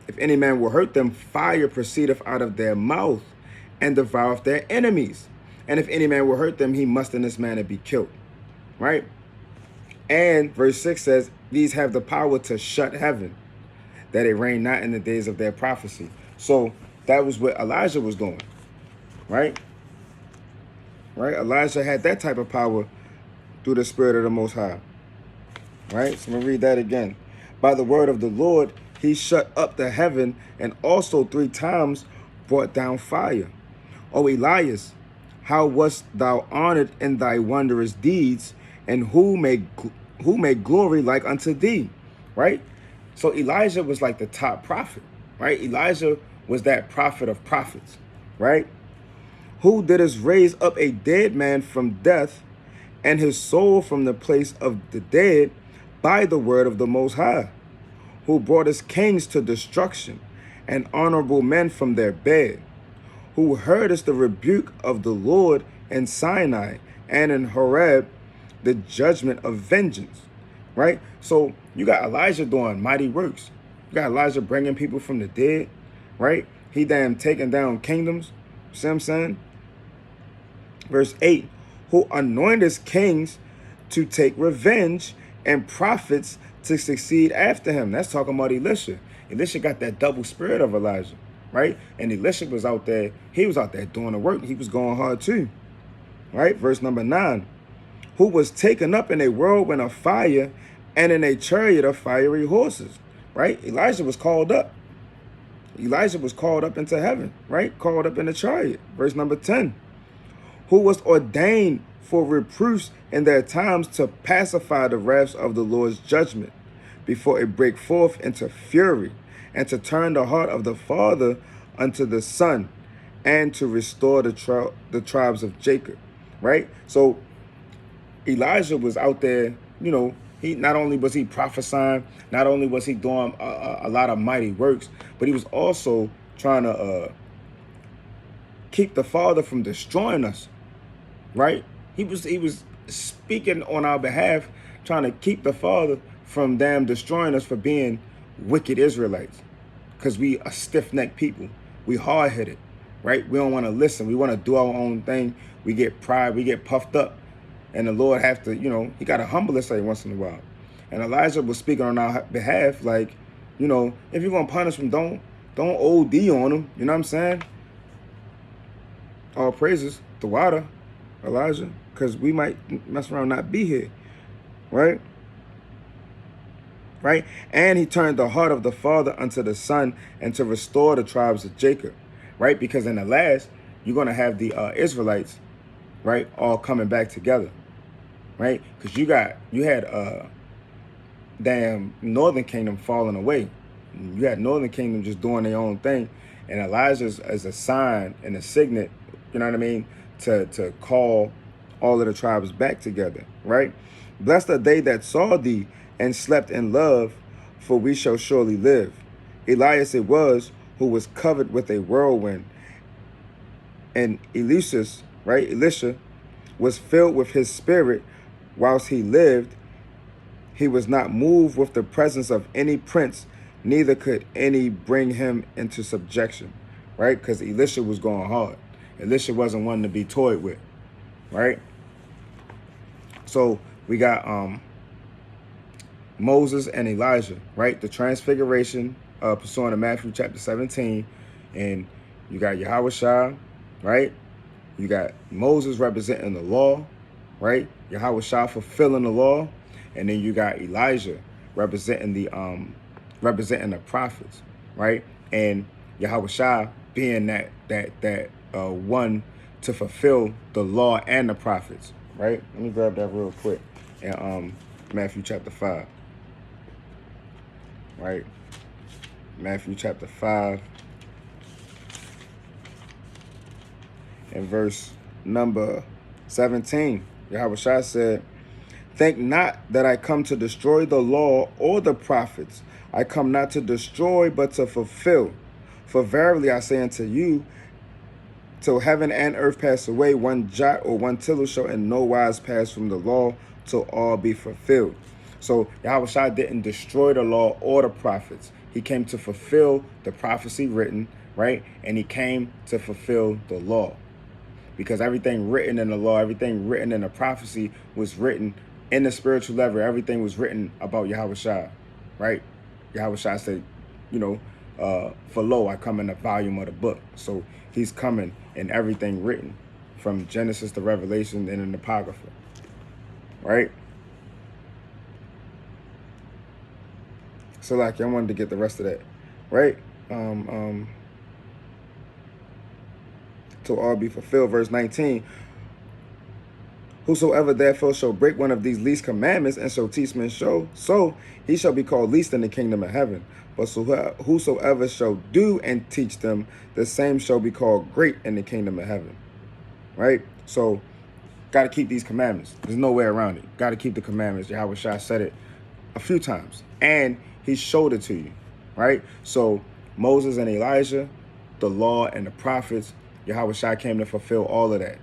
if any man will hurt them, fire proceedeth out of their mouth and devoureth their enemies. And if any man will hurt them, he must in this manner be killed. Right? And verse 6 says, these have the power to shut heaven, that it rain not in the days of their prophecy. So that was what Elijah was doing. Right? Right? Elijah had that type of power through the Spirit of the Most High. Right? So I'm going to read that again. By the word of the Lord, he shut up the heaven, and also 3 times brought down fire. O Elias, how wast thou honored in thy wondrous deeds, and who may glory like unto thee? Right? So Elijah was like the top prophet. Right? Elijah was that prophet of prophets. Right? Who didst raise up a dead man from death, and his soul from the place of the dead, by the word of the Most High, who brought us kings to destruction, and honorable men from their bed, who heard us the rebuke of the Lord in Sinai, and in Horeb the judgment of vengeance. Right? So you got Elijah doing mighty works. You got Elijah bringing people from the dead. Right? He damn taking down kingdoms. See what I'm saying? Verse 8, who anointed kings to take revenge, and prophets to succeed after him. That's talking about Elisha. Elisha got that double spirit of Elijah, right? And Elisha was out there, he was out there doing the work. He was going hard too, right? Verse number 9, who was taken up in a whirlwind of fire, and in a chariot of fiery horses, right? Elijah was called up. Elijah was called up into heaven, right? Called up in a chariot. Verse number 10, who was ordained for reproofs in their times, to pacify the wrath of the Lord's judgment, before it break forth into fury, and to turn the heart of the father unto the son, and to restore the tribes of Jacob. Right? So Elijah was out there, you know, he not only was he prophesying, not only was he doing a lot of mighty works, but he was also trying to keep the father from destroying us. Right? He was speaking on our behalf, trying to keep the Father from damn destroying us for being wicked Israelites. Because we are stiff-necked people. We hard-headed, right? We don't want to listen. We want to do our own thing. We get pride. We get puffed up. And the Lord have to, you know, he got to humble us every once in a while. And Elijah was speaking on our behalf, like, you know, if you're going to punish him, don't OD on him. You know what I'm saying? All praises, the water, Elijah, because we might mess around not be here, right? Right? And he turned the heart of the father unto the son, and to restore the tribes of Jacob, right? Because in the last, you're going to have the Israelites, right, all coming back together, right? Because you had damn northern kingdom falling away. You had northern kingdom just doing their own thing, and Elijah's as a sign and a signet, you know what I mean, to call all of the tribes back together, right? Blessed are they that saw thee and slept in love, for we shall surely live. Elias it was who was covered with a whirlwind, and Elisha was filled with his spirit whilst he lived. He was not moved with the presence of any prince, neither could any bring him into subjection, right? Because Elisha was going hard. Elisha wasn't one to be toyed with, right? So we got Moses and Elijah, right? The transfiguration, pursuant to Matthew chapter 17, and you got Yahushua, right? You got Moses representing the law, right? Yahushua fulfilling the law, and then you got Elijah representing the prophets, right? And Yahushua being that one to fulfill the law and the prophets, right? Let me grab that real quick in Matthew chapter 5. right? Matthew chapter 5 and verse number 17. Yahushua said, think not that I come to destroy the law or the prophets. I come not to destroy, but to fulfill. For verily I say unto you, till heaven and earth pass away, one jot or one tittle shall in no wise pass from the law till all be fulfilled. So Yahushua didn't destroy the law or the prophets. He came to fulfill the prophecy written, right? And he came to fulfill the law. Because everything written in the law, everything written in the prophecy was written in the spiritual level. Everything was written about Yahushua, right? Yahushua said, for lo, I come in the volume of the book. So he's coming in everything written from Genesis to Revelation and in the Apocrypha, right? So like, I wanted to get the rest of that, right? Till all be fulfilled. Verse 19, whosoever therefore shall break one of these least commandments and shall teach men so he shall be called least in the kingdom of heaven. But whosoever shall do and teach them, the same shall be called great in the kingdom of heaven. Right? So, got to keep these commandments. There's no way around it. Got to keep the commandments. Yahushua said it a few times. And he showed it to you. Right? So, Moses and Elijah, the law and the prophets, Yahushua came to fulfill all of that.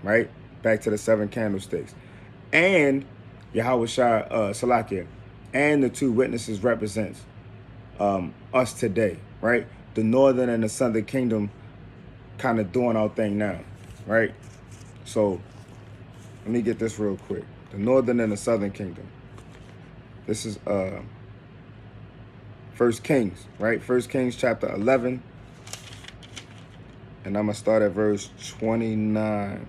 Right? Back to the 7 candlesticks. And Yahushua, Salakia, and the 2 witnesses represents us today, right? The northern and the southern kingdom kind of doing our thing now, right? So let me get this real quick. The northern and the southern kingdom. This is 1 Kings, right? 1 Kings chapter 11. And I'm going to start at verse 29.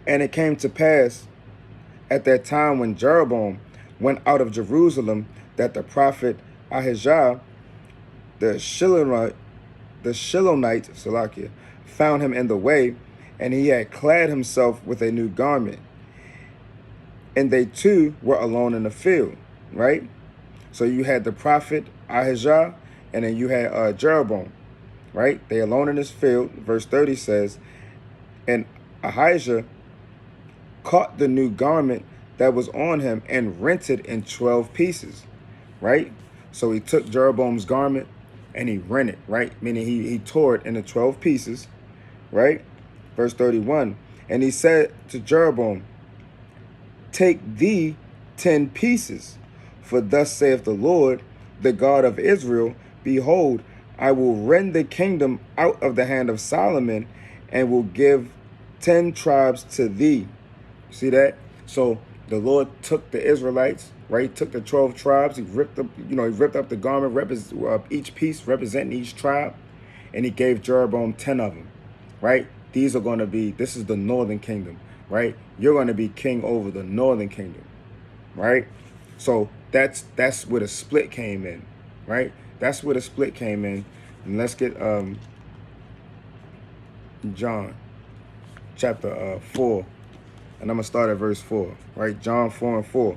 And it came to pass at that time when Jeroboam went out of Jerusalem, that the prophet Ahijah, the Shilonite, Salakia, found him in the way, and he had clad himself with a new garment. And they two were alone in the field, right? So you had the prophet Ahijah, and then you had Jeroboam, right? They alone in this field. Verse 30 says, and Ahijah caught the new garment that was on him and rent it in 12 pieces, right? So he took Jeroboam's garment and he rent it, right? Meaning he tore it into 12 pieces, right? Verse 31, and he said to Jeroboam, take thee 10 pieces, for thus saith the Lord, the God of Israel, behold, I will rend the kingdom out of the hand of Solomon and will give 10 tribes to thee. See that? So the Lord took the Israelites, right? Took the 12 tribes. He ripped up, he ripped up the garment, each piece representing each tribe, and he gave Jeroboam 10 of them, right? This is the northern kingdom, right? You're going to be king over the northern kingdom, right? So that's where the split came in, right? That's where the split came in. And let's get John chapter 4. And I'm going to start at verse 4, right? John 4 and 4.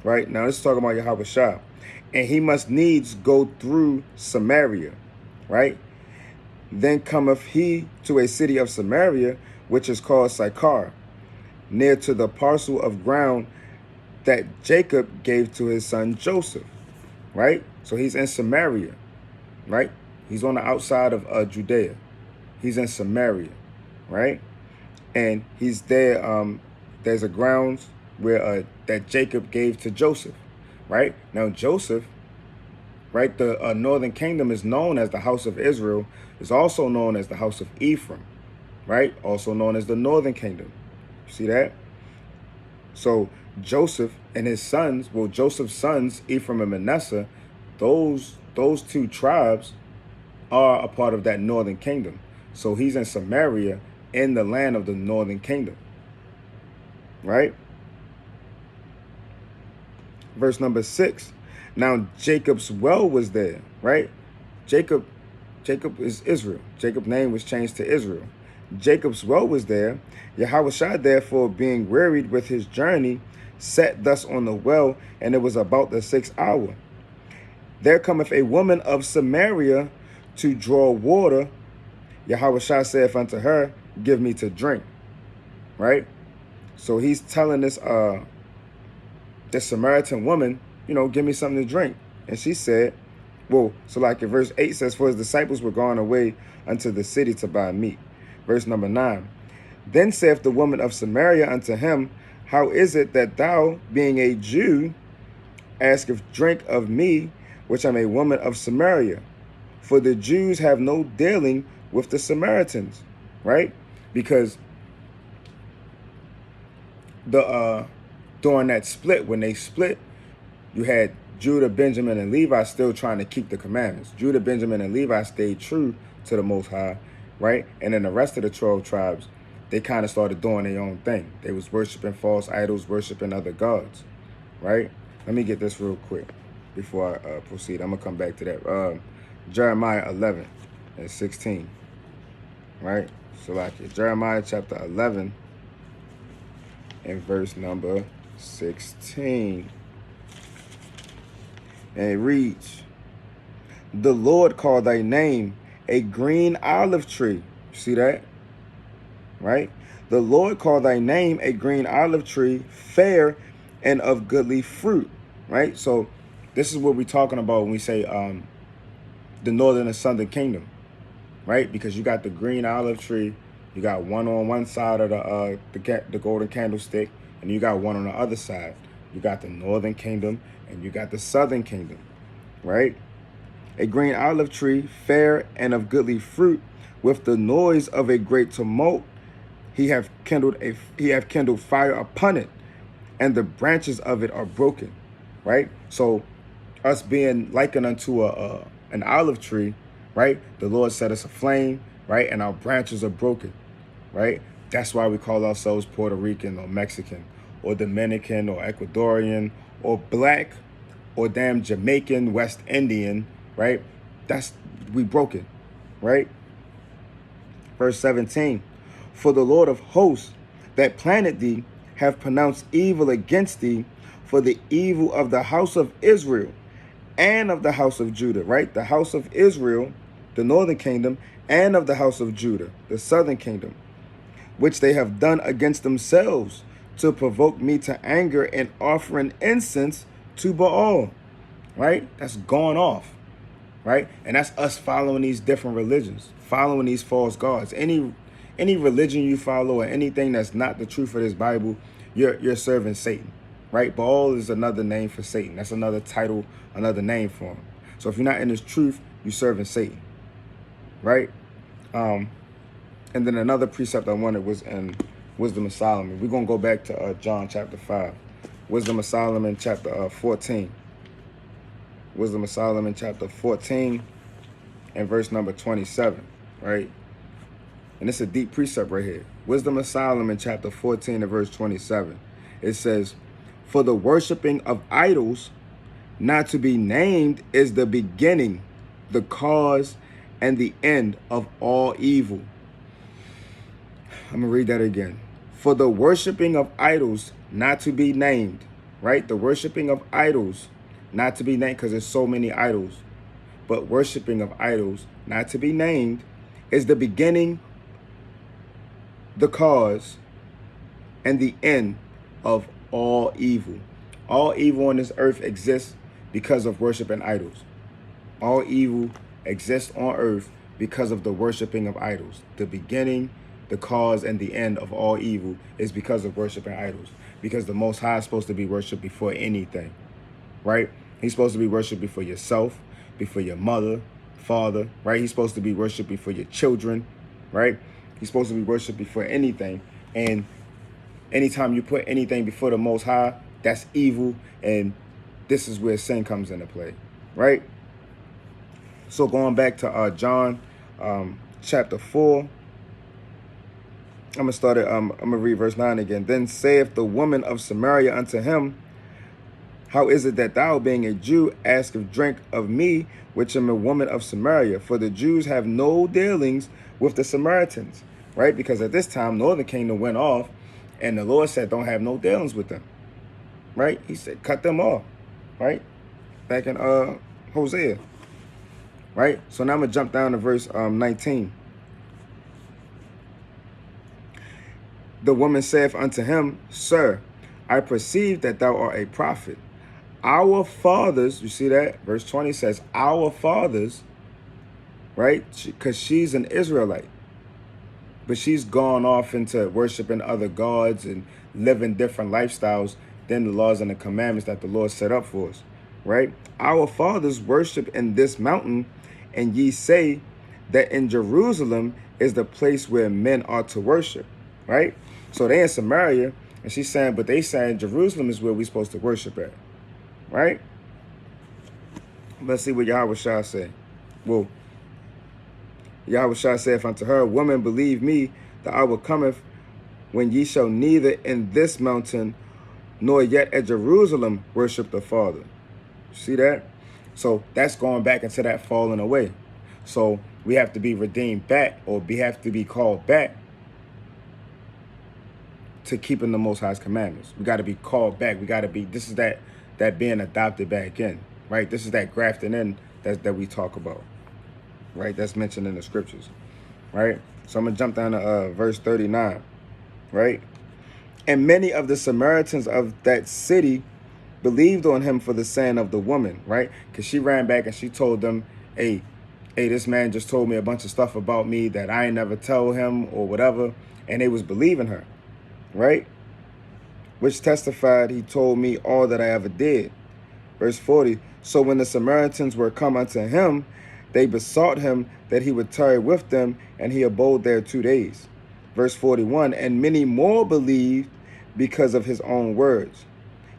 Right? Now, let's talk about Yahushua. And he must needs go through Samaria, right? Then cometh he to a city of Samaria, which is called Sychar, near to the parcel of ground that Jacob gave to his son Joseph, right? So he's in Samaria, right? He's on the outside of Judea. He's in Samaria, right? And he's there. There's a grounds where that Jacob gave to Joseph, right? Now Joseph, right? The northern kingdom is known as the house of Israel. Is also known as the house of Ephraim, right? Also known as the northern kingdom. See that? So Joseph and his sons, well, Joseph's sons, Ephraim and Manasseh, those 2 tribes are a part of that northern kingdom. So he's in Samaria, in the land of the northern kingdom, right? Verse number 6. Now Jacob's well was there, right? Jacob is Israel. Jacob's name was changed to Israel. Jacob's well was there. Yahushua, therefore, being wearied with his journey, sat thus on the well, and it was about the 6th hour. There cometh a woman of Samaria to draw water. Yahushua saith unto her, give me to drink. Right? So he's telling this Samaritan woman, give me something to drink. And she said, well, so like in verse 8 says, for his disciples were gone away unto the city to buy meat. Verse number 9. Then saith the woman of Samaria unto him, how is it that thou, being a Jew, askest drink of me, which am a woman of Samaria? For the Jews have no dealing with the Samaritans, right? Because during that split, when they split, you had Judah, Benjamin, and Levi still trying to keep the commandments. Judah, Benjamin, and Levi stayed true to the Most High, right? And then the rest of the 12 tribes, they kind of started doing their own thing. They was worshiping false idols, worshiping other gods, right? Let me get this real quick before I proceed. I'm going to come back to that. Jeremiah 11 and 16, right? So like Jeremiah chapter 11 and verse number 16. And it reads, the Lord called thy name a green olive tree. See that? Right? The Lord called thy name a green olive tree, fair and of goodly fruit. Right? So this is what we're talking about when we say the northern and southern kingdom. Right? Because you got the green olive tree, you got one on one side of the golden candlestick, and you got one on the other side. You got the northern kingdom and you got the southern kingdom, right? A green olive tree, fair and of goodly fruit, with the noise of a great tumult, he have kindled fire upon it, and the branches of it are broken, right? So us being likened unto an olive tree, right? The Lord set us aflame, right? And our branches are broken, right? That's why we call ourselves Puerto Rican or Mexican or Dominican or Ecuadorian or black or damn Jamaican, West Indian, right? We broken, right? Verse 17, for the Lord of hosts that planted thee have pronounced evil against thee for the evil of the house of Israel and of the house of Judah, right? The house of Israel, the northern kingdom, and of the house of Judah, the southern kingdom, which they have done against themselves to provoke me to anger and offering incense to Baal, right? That's gone off, right? And that's us following these different religions, following these false gods. Any religion you follow or anything that's not the truth of this Bible, you're serving Satan, right? Baal is another name for Satan. That's another title, another name for him. So if you're not in this truth, you're serving Satan, right? And then another precept I wanted was in Wisdom of Solomon. We're going to go back to John chapter 5. Wisdom of Solomon chapter 14. Wisdom of Solomon chapter 14 and verse number 27, right? And it's a deep precept right here. Wisdom of Solomon chapter 14 and verse 27. It says, for the worshiping of idols not to be named is the beginning, the cause, and the end of all evil. I'm going to read that again. For the worshiping of idols not to be named, right? The worshiping of idols not to be named, because there's so many idols. But worshiping of idols not to be named is the beginning, the cause, and the end of all evil. All evil on this earth exists because of worshiping idols. All evil exists on earth because of the worshiping of idols. The beginning, the cause, and the end of all evil is because of worshiping idols. Because the Most High is supposed to be worshipped before anything, right? He's supposed to be worshipped before yourself, before your mother, father, right? He's supposed to be worshipped before your children, right? He's supposed to be worshipped before anything. And anytime you put anything before the Most High, that's evil. And this is where sin comes into play, right? So going back to John chapter 4, I'm gonna read verse 9 again. Then saith the woman of Samaria unto him, how is it that thou, being a Jew, askest drink of me, which am a woman of Samaria? For the Jews have no dealings with the Samaritans, right? Because at this time, northern kingdom went off, and the Lord said, don't have no dealings with them, right? He said, cut them off, right? Back in Hosea, right? So now I'm going to jump down to verse 19. The woman saith unto him, Sir, I perceive that thou art a prophet. Our fathers, you see that? Verse 20 says, our fathers, right? Because she's an Israelite. But she's gone off into worshiping other gods and living different lifestyles than the laws and the commandments that the Lord set up for us, right? Our fathers worship in this mountain, and ye say that in Jerusalem is the place where men ought to worship, right? So they in Samaria, and she's saying, but they saying Jerusalem is where we're supposed to worship at, right? Let's see what Yahweh Shah say. Well, Yahweh Shah saith unto her, Woman, believe me, the hour cometh when ye shall neither in this mountain nor yet at Jerusalem worship the Father. See that? So that's going back into that falling away. So we have to be redeemed back, or we have to be called back to keeping the Most High's commandments. We got to be called back. We got to be, this is that being adopted back in, right? This is that grafting in that we talk about, right? That's mentioned in the scriptures, right? So I'm going to jump down to verse 39, right? And many of the Samaritans of that city believed on him for the saying of the woman, right? Because she ran back and she told them, hey, this man just told me a bunch of stuff about me that I ain't never tell him or whatever. And they was believing her, right? Which testified, he told me all that I ever did. Verse 40, so when the Samaritans were come unto him, they besought him that he would tarry with them, and he abode there 2 days. Verse 41, and many more believed because of his own words,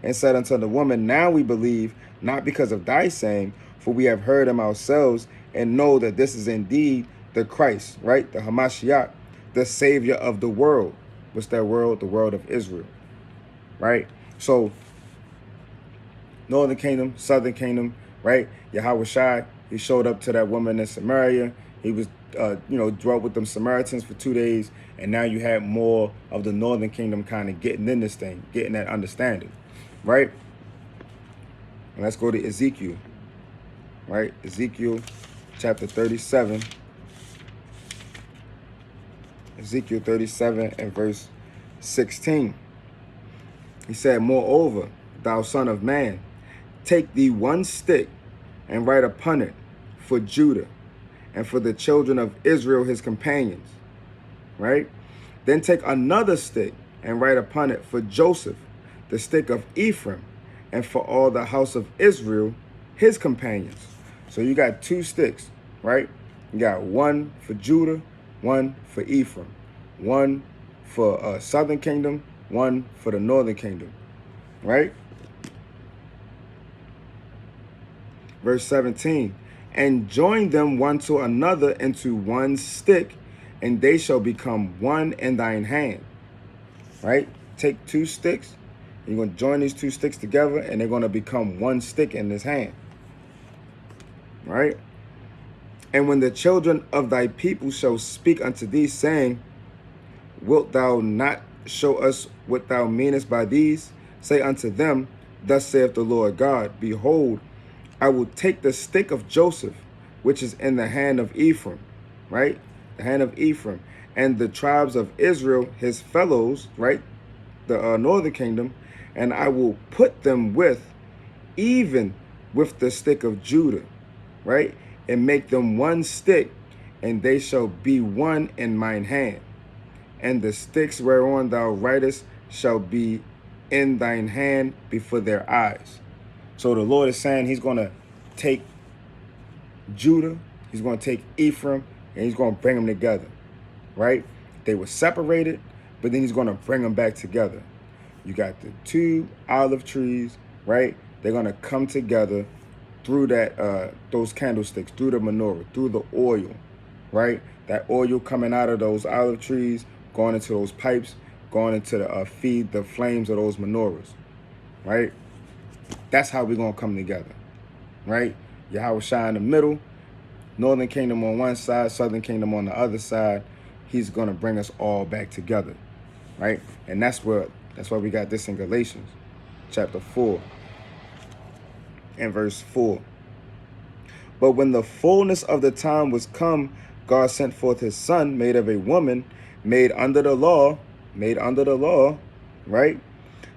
and said unto the woman, now we believe, not because of thy saying, for we have heard him ourselves, and know that this is indeed the Christ, right? The Hamashiach, the Savior of the world. What's that world? The world of Israel, right? So, Northern Kingdom, Southern Kingdom, right? Yahweh Shai, he showed up to that woman in Samaria. He was, dwelt with them Samaritans for 2 days. And now you had more of the Northern Kingdom kind of getting in this thing, getting that understanding, right? And let's go to Ezekiel, right? Ezekiel chapter 37. Ezekiel 37 and verse 16. He said, moreover, thou son of man, take thee one stick and write upon it for Judah and for the children of Israel his companions, right? Then take another stick and write upon it for Joseph, the stick of Ephraim, and for all the house of Israel his companions. So you got 2 sticks, right? You got one for Judah, one for Ephraim, one for Southern Kingdom, one for the Northern Kingdom, right? Verse 17, and join them one to another into one stick, and they shall become one in thine hand, right? Take 2 sticks, you're going to join these 2 sticks together, and they're going to become one stick in this hand, right? And when the children of thy people shall speak unto thee, saying, wilt thou not show us what thou meanest by these? Say unto them, thus saith the Lord God, behold, I will take the stick of Joseph, which is in the hand of Ephraim, right? The hand of Ephraim, and the tribes of Israel, his fellows, right? The Northern Kingdom, and I will put them even with the stick of Judah, right? And make them one stick, and they shall be one in mine hand. And the sticks whereon thou writest shall be in thine hand before their eyes. So the Lord is saying he's going to take Judah, he's going to take Ephraim, and he's going to bring them together, right? They were separated, but then he's going to bring them back together. You got the 2 olive trees, right? They're going to come together through that those candlesticks, through the menorah, through the oil, right? That oil coming out of those olive trees, going into those pipes, going into the feed the flames of those menorahs, right? That's how we're going to come together, right? Yahweh Shai in the middle, Northern Kingdom on one side, Southern Kingdom on the other side. He's going to bring us all back together, right? And that's why we got this in Galatians, chapter 4 and verse 4. But when the fullness of the time was come, God sent forth his son, made of a woman, made under the law, right?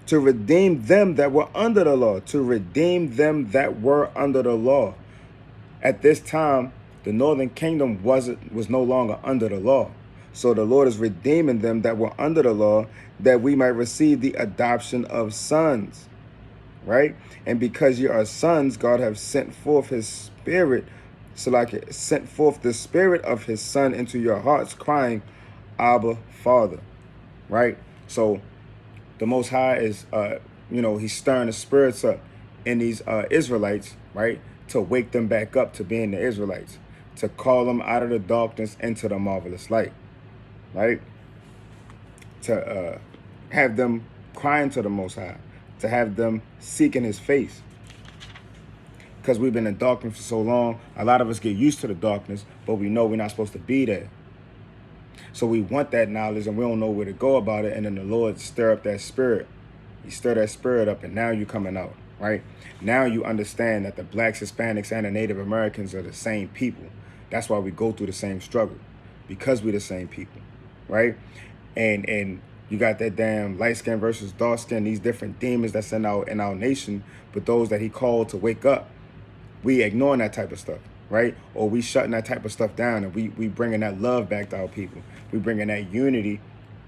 To redeem them that were under the law, to redeem them that were under the law. At this time, the northern kingdom was no longer under the law. So the Lord is redeeming them that were under the law, that we might receive the adoption of sons, right? And because you are sons, God have sent forth his spirit, so like it sent forth the spirit of his son into your hearts, crying, Abba, Father, right? So the Most High is, he's stirring the spirits up in these Israelites, right? To wake them back up to being the Israelites, to call them out of the darkness into the marvelous light, right? To have them crying to the Most High, to have them seeking his face. Because we've been in darkness for so long, a lot of us get used to the darkness, but we know we're not supposed to be there. So we want that knowledge and we don't know where to go about it. And then the Lord stir up that spirit. He stir that spirit up, and now you're coming out, right? Now you understand that the blacks, Hispanics, and the Native Americans are the same people. That's why we go through the same struggle, because we're the same people, right? And you got that damn light skin versus dark skin, these different demons that's in our nation, but those that he called to wake up, we ignoring that type of stuff, right? Or we shutting that type of stuff down, and we bringing that love back to our people. We bringing that unity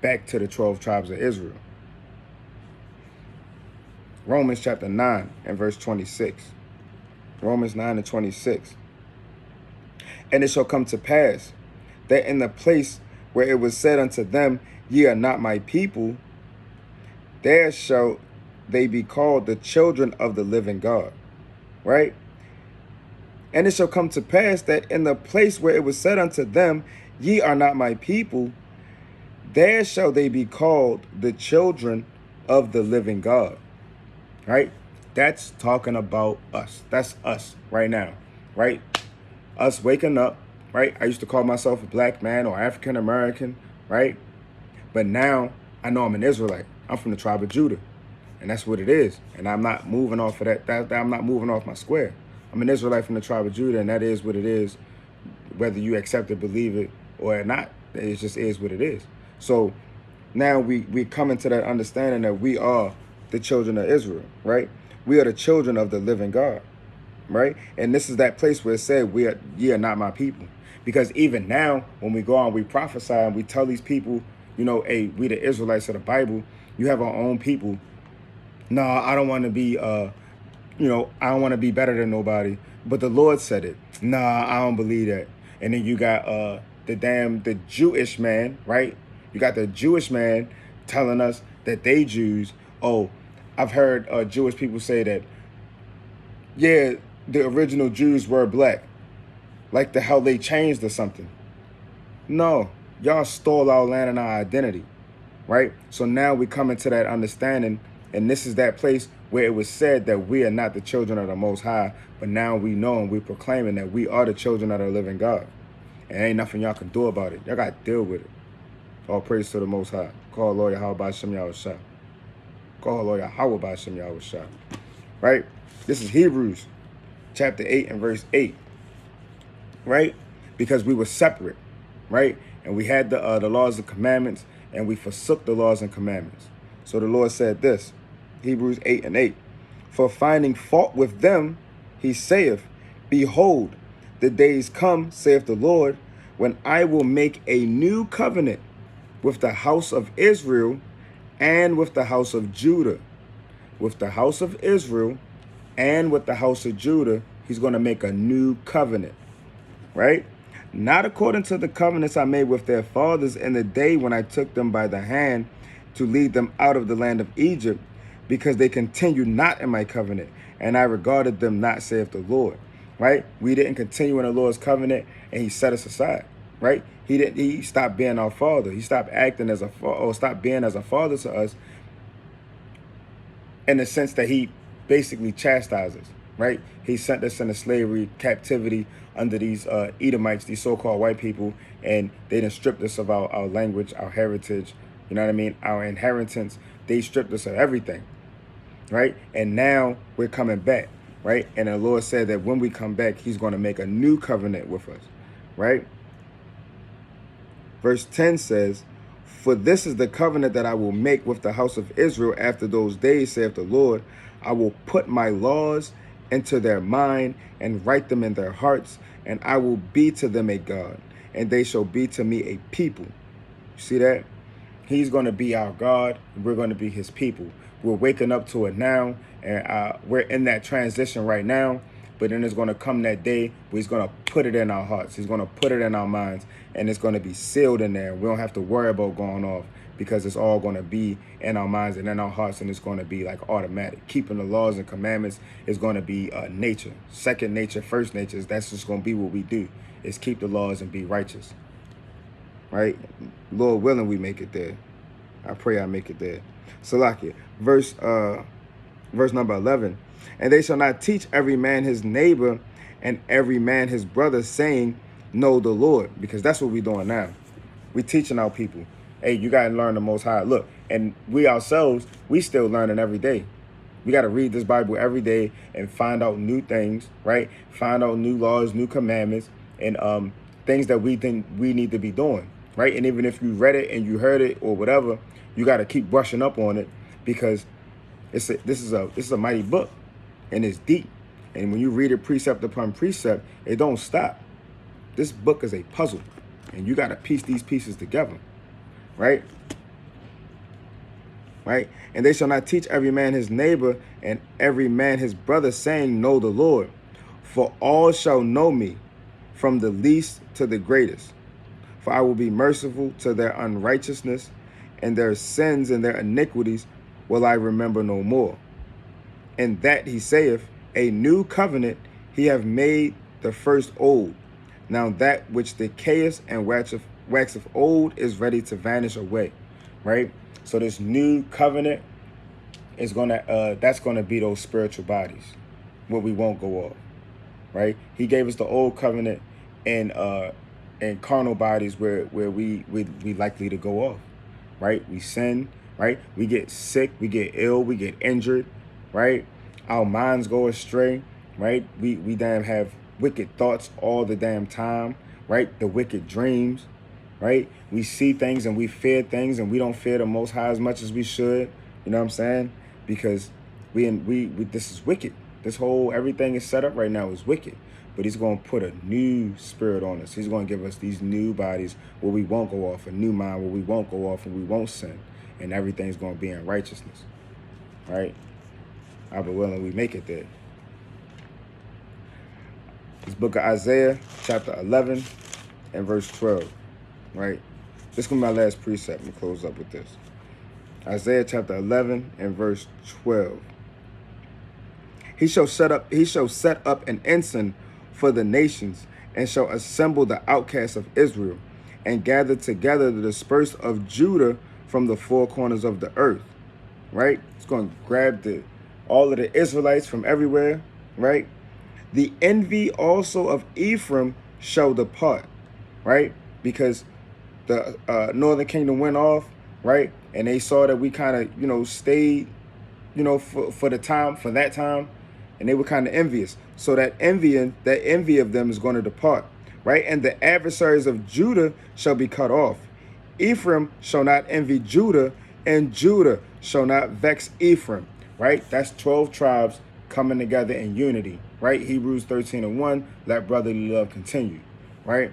back to the 12 tribes of Israel. Romans chapter 9 and verse 26. Romans 9 and 26. And it shall come to pass that in the place where it was said unto them, ye are not my people, there shall they be called the children of the living God, right? And it shall come to pass that in the place where it was said unto them, ye are not my people, there shall they be called the children of the living God, right? That's talking about us. That's us right now, right? Us waking up, right? I used to call myself a black man or African American, right? But now I know I'm an Israelite. I'm from the tribe of Judah, and that's what it is. And I'm not moving off of that. I'm not moving off my square. I'm an Israelite from the tribe of Judah, and that is what it is, whether you accept it, believe it, or not. It just is what it is. So now we come into that understanding that we are the children of Israel, right? We are the children of the living God, right? And this is that place where it said, ye are not my people. Because even now, when we go on, we prophesy and we tell these people, hey, we the Israelites of the Bible, you have our own people. No, I don't want to be, I don't want to be better than nobody. But the Lord said it. Nah, I don't believe that. And then you got the Jewish man, right? You got the Jewish man telling us that they Jews. Oh, I've heard Jewish people say that, yeah, the original Jews were black. Like the hell they changed or something. No, y'all stole our land and our identity, right? So now we come into that understanding, and this is that place where it was said that we are not the children of the Most High, but now we know and we're proclaiming that we are the children of the living God. And ain't nothing y'all can do about it. Y'all got to deal with it. All praise to the Most High. Call lawyer how about Shem Yahushua. Call lawyer how about Shem Yahushua. Right? This is Hebrews chapter 8 and verse 8. Right? Because we were separate. Right? And we had the laws and commandments, and we forsook the laws and commandments. So the Lord said this, Hebrews 8 and 8. For finding fault with them, he saith, behold, the days come, saith the Lord, when I will make a new covenant with the house of Israel and with the house of Judah. With the house of Israel and with the house of Judah, he's going to make a new covenant, right? Not according to the covenants I made with their fathers in the day when I took them by the hand to lead them out of the land of Egypt, because they continued not in my covenant, and I regarded them not, saith the Lord. Right? We didn't continue in the Lord's covenant, and he set us aside. Right? He stopped being our father. He stopped acting as stopped being as a father to us, in the sense that he basically chastises. Right? He sent us into slavery, captivity under these Edomites, these so-called white people, and they done stripped us of our language, our heritage, you know what I mean, our inheritance. They stripped us of everything. right? And now we're coming back, right? And the Lord said that when we come back, he's going to make a new covenant with us, right? Verse 10 says, "For this is the covenant that I will make with the house of Israel after those days, saith the Lord. I will put my laws into their mind and write them in their hearts, and I will be to them a God, and they shall be to me a people." You see that? He's going to be our God. We're going to be his people. We're waking up to it now, and we're in that transition right now. But then there's going to come that day where he's going to put it in our hearts. He's going to put it in our minds, and it's going to be sealed in there. We don't have to worry about going off because it's all going to be in our minds and in our hearts, and it's going to be like automatic. Keeping the laws and commandments is going to be nature. Second nature, first nature, that's just going to be what we do, is keep the laws and be righteous. Right? Lord willing, we make it there. I pray I make it there. Salakia, verse number 11. "And they shall not teach every man his neighbor and every man his brother, saying, know the Lord." Because that's what we're doing now. We're teaching our people, hey, you got to learn the Most High. Look, and we ourselves, we still learning every day. We got to read this Bible every day and find out new things, right? Find out new laws, new commandments, and things that we think we need to be doing, right? And even if you read it and you heard it or whatever, you got to keep brushing up on it, because this is a mighty book, and it's deep. And when you read it precept upon precept, it don't stop. This book is a puzzle, and you got to piece these pieces together, right? Right? "And they shall not teach every man his neighbor and every man his brother, saying, know the Lord. For all shall know me, from the least to the greatest. For I will be merciful to their unrighteousness, and their sins and their iniquities will I remember no more. And that he saith, a new covenant he have made the first old. Now that which decayeth and waxeth old is ready to vanish away." Right? So this new covenant is that's gonna be those spiritual bodies where we won't go off. Right? He gave us the old covenant and carnal bodies where we likely to go off. Right? We sin, right? We get sick, we get ill, we get injured, right? Our minds go astray, right? We damn have wicked thoughts all the damn time, right? The wicked dreams, right? We see things and we fear things, and we don't fear the Most High as much as we should. You know what I'm saying? Because we this is wicked. This whole everything is set up right now is wicked. But he's going to put a new spirit on us. He's going to give us these new bodies where we won't go off, a new mind where we won't go off and we won't sin, and everything's going to be in righteousness, right? I be willing we make it there. This book of Isaiah, chapter 11 and verse 12, right? This is going to be my last precept. I'm going to close up with this. Isaiah chapter 11 and verse 12. He shall set up an ensign for the nations, and shall assemble the outcasts of Israel, and gather together the dispersed of Judah from the four corners of the earth. Right? It's going to grab all of the Israelites from everywhere. Right? "The envy also of Ephraim shall depart." Right? Because the northern kingdom went off, right? And they saw that we kind of, stayed, for that time, and they were kind of envious. So that envy of them is going to depart, right? "And the adversaries of Judah shall be cut off. Ephraim shall not envy Judah, and Judah shall not vex Ephraim." Right? That's 12 tribes coming together in unity, right? Hebrews 13:1, let brotherly love continue, right?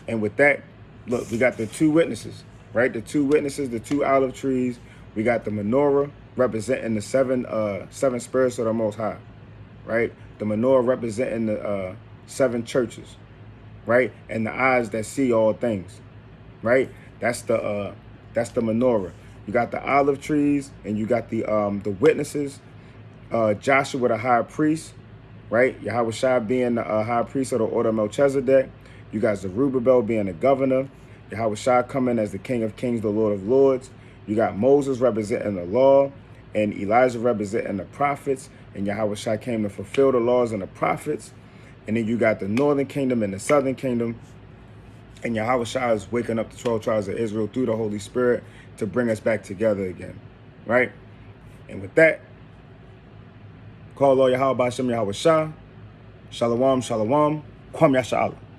And with that, look, we got the two witnesses, right? The two witnesses, the two olive trees. We got the menorah representing the seven spirits of the Most High, right? The menorah representing the 7 churches, right? And the eyes that see all things, right? That's the menorah. You got the olive trees, and you got the witnesses. Joshua the high priest, right? Yahweh Shai being the high priest of the order of Melchizedek. You got Zerubbabel being the governor. Yahweh Shai coming as the King of Kings, the Lord of Lords. You got Moses representing the law, and Elijah representing the prophets. And Yahweh Shai came to fulfill the laws and the prophets. And then you got the northern kingdom and the southern kingdom. And Yahweh Shai is waking up the 12 tribes of Israel through the Holy Spirit to bring us back together again, right? And with that, Paul Yahweh Bashem Yahweh Shah. Shalom, shalom. Kwam Yasha Allah.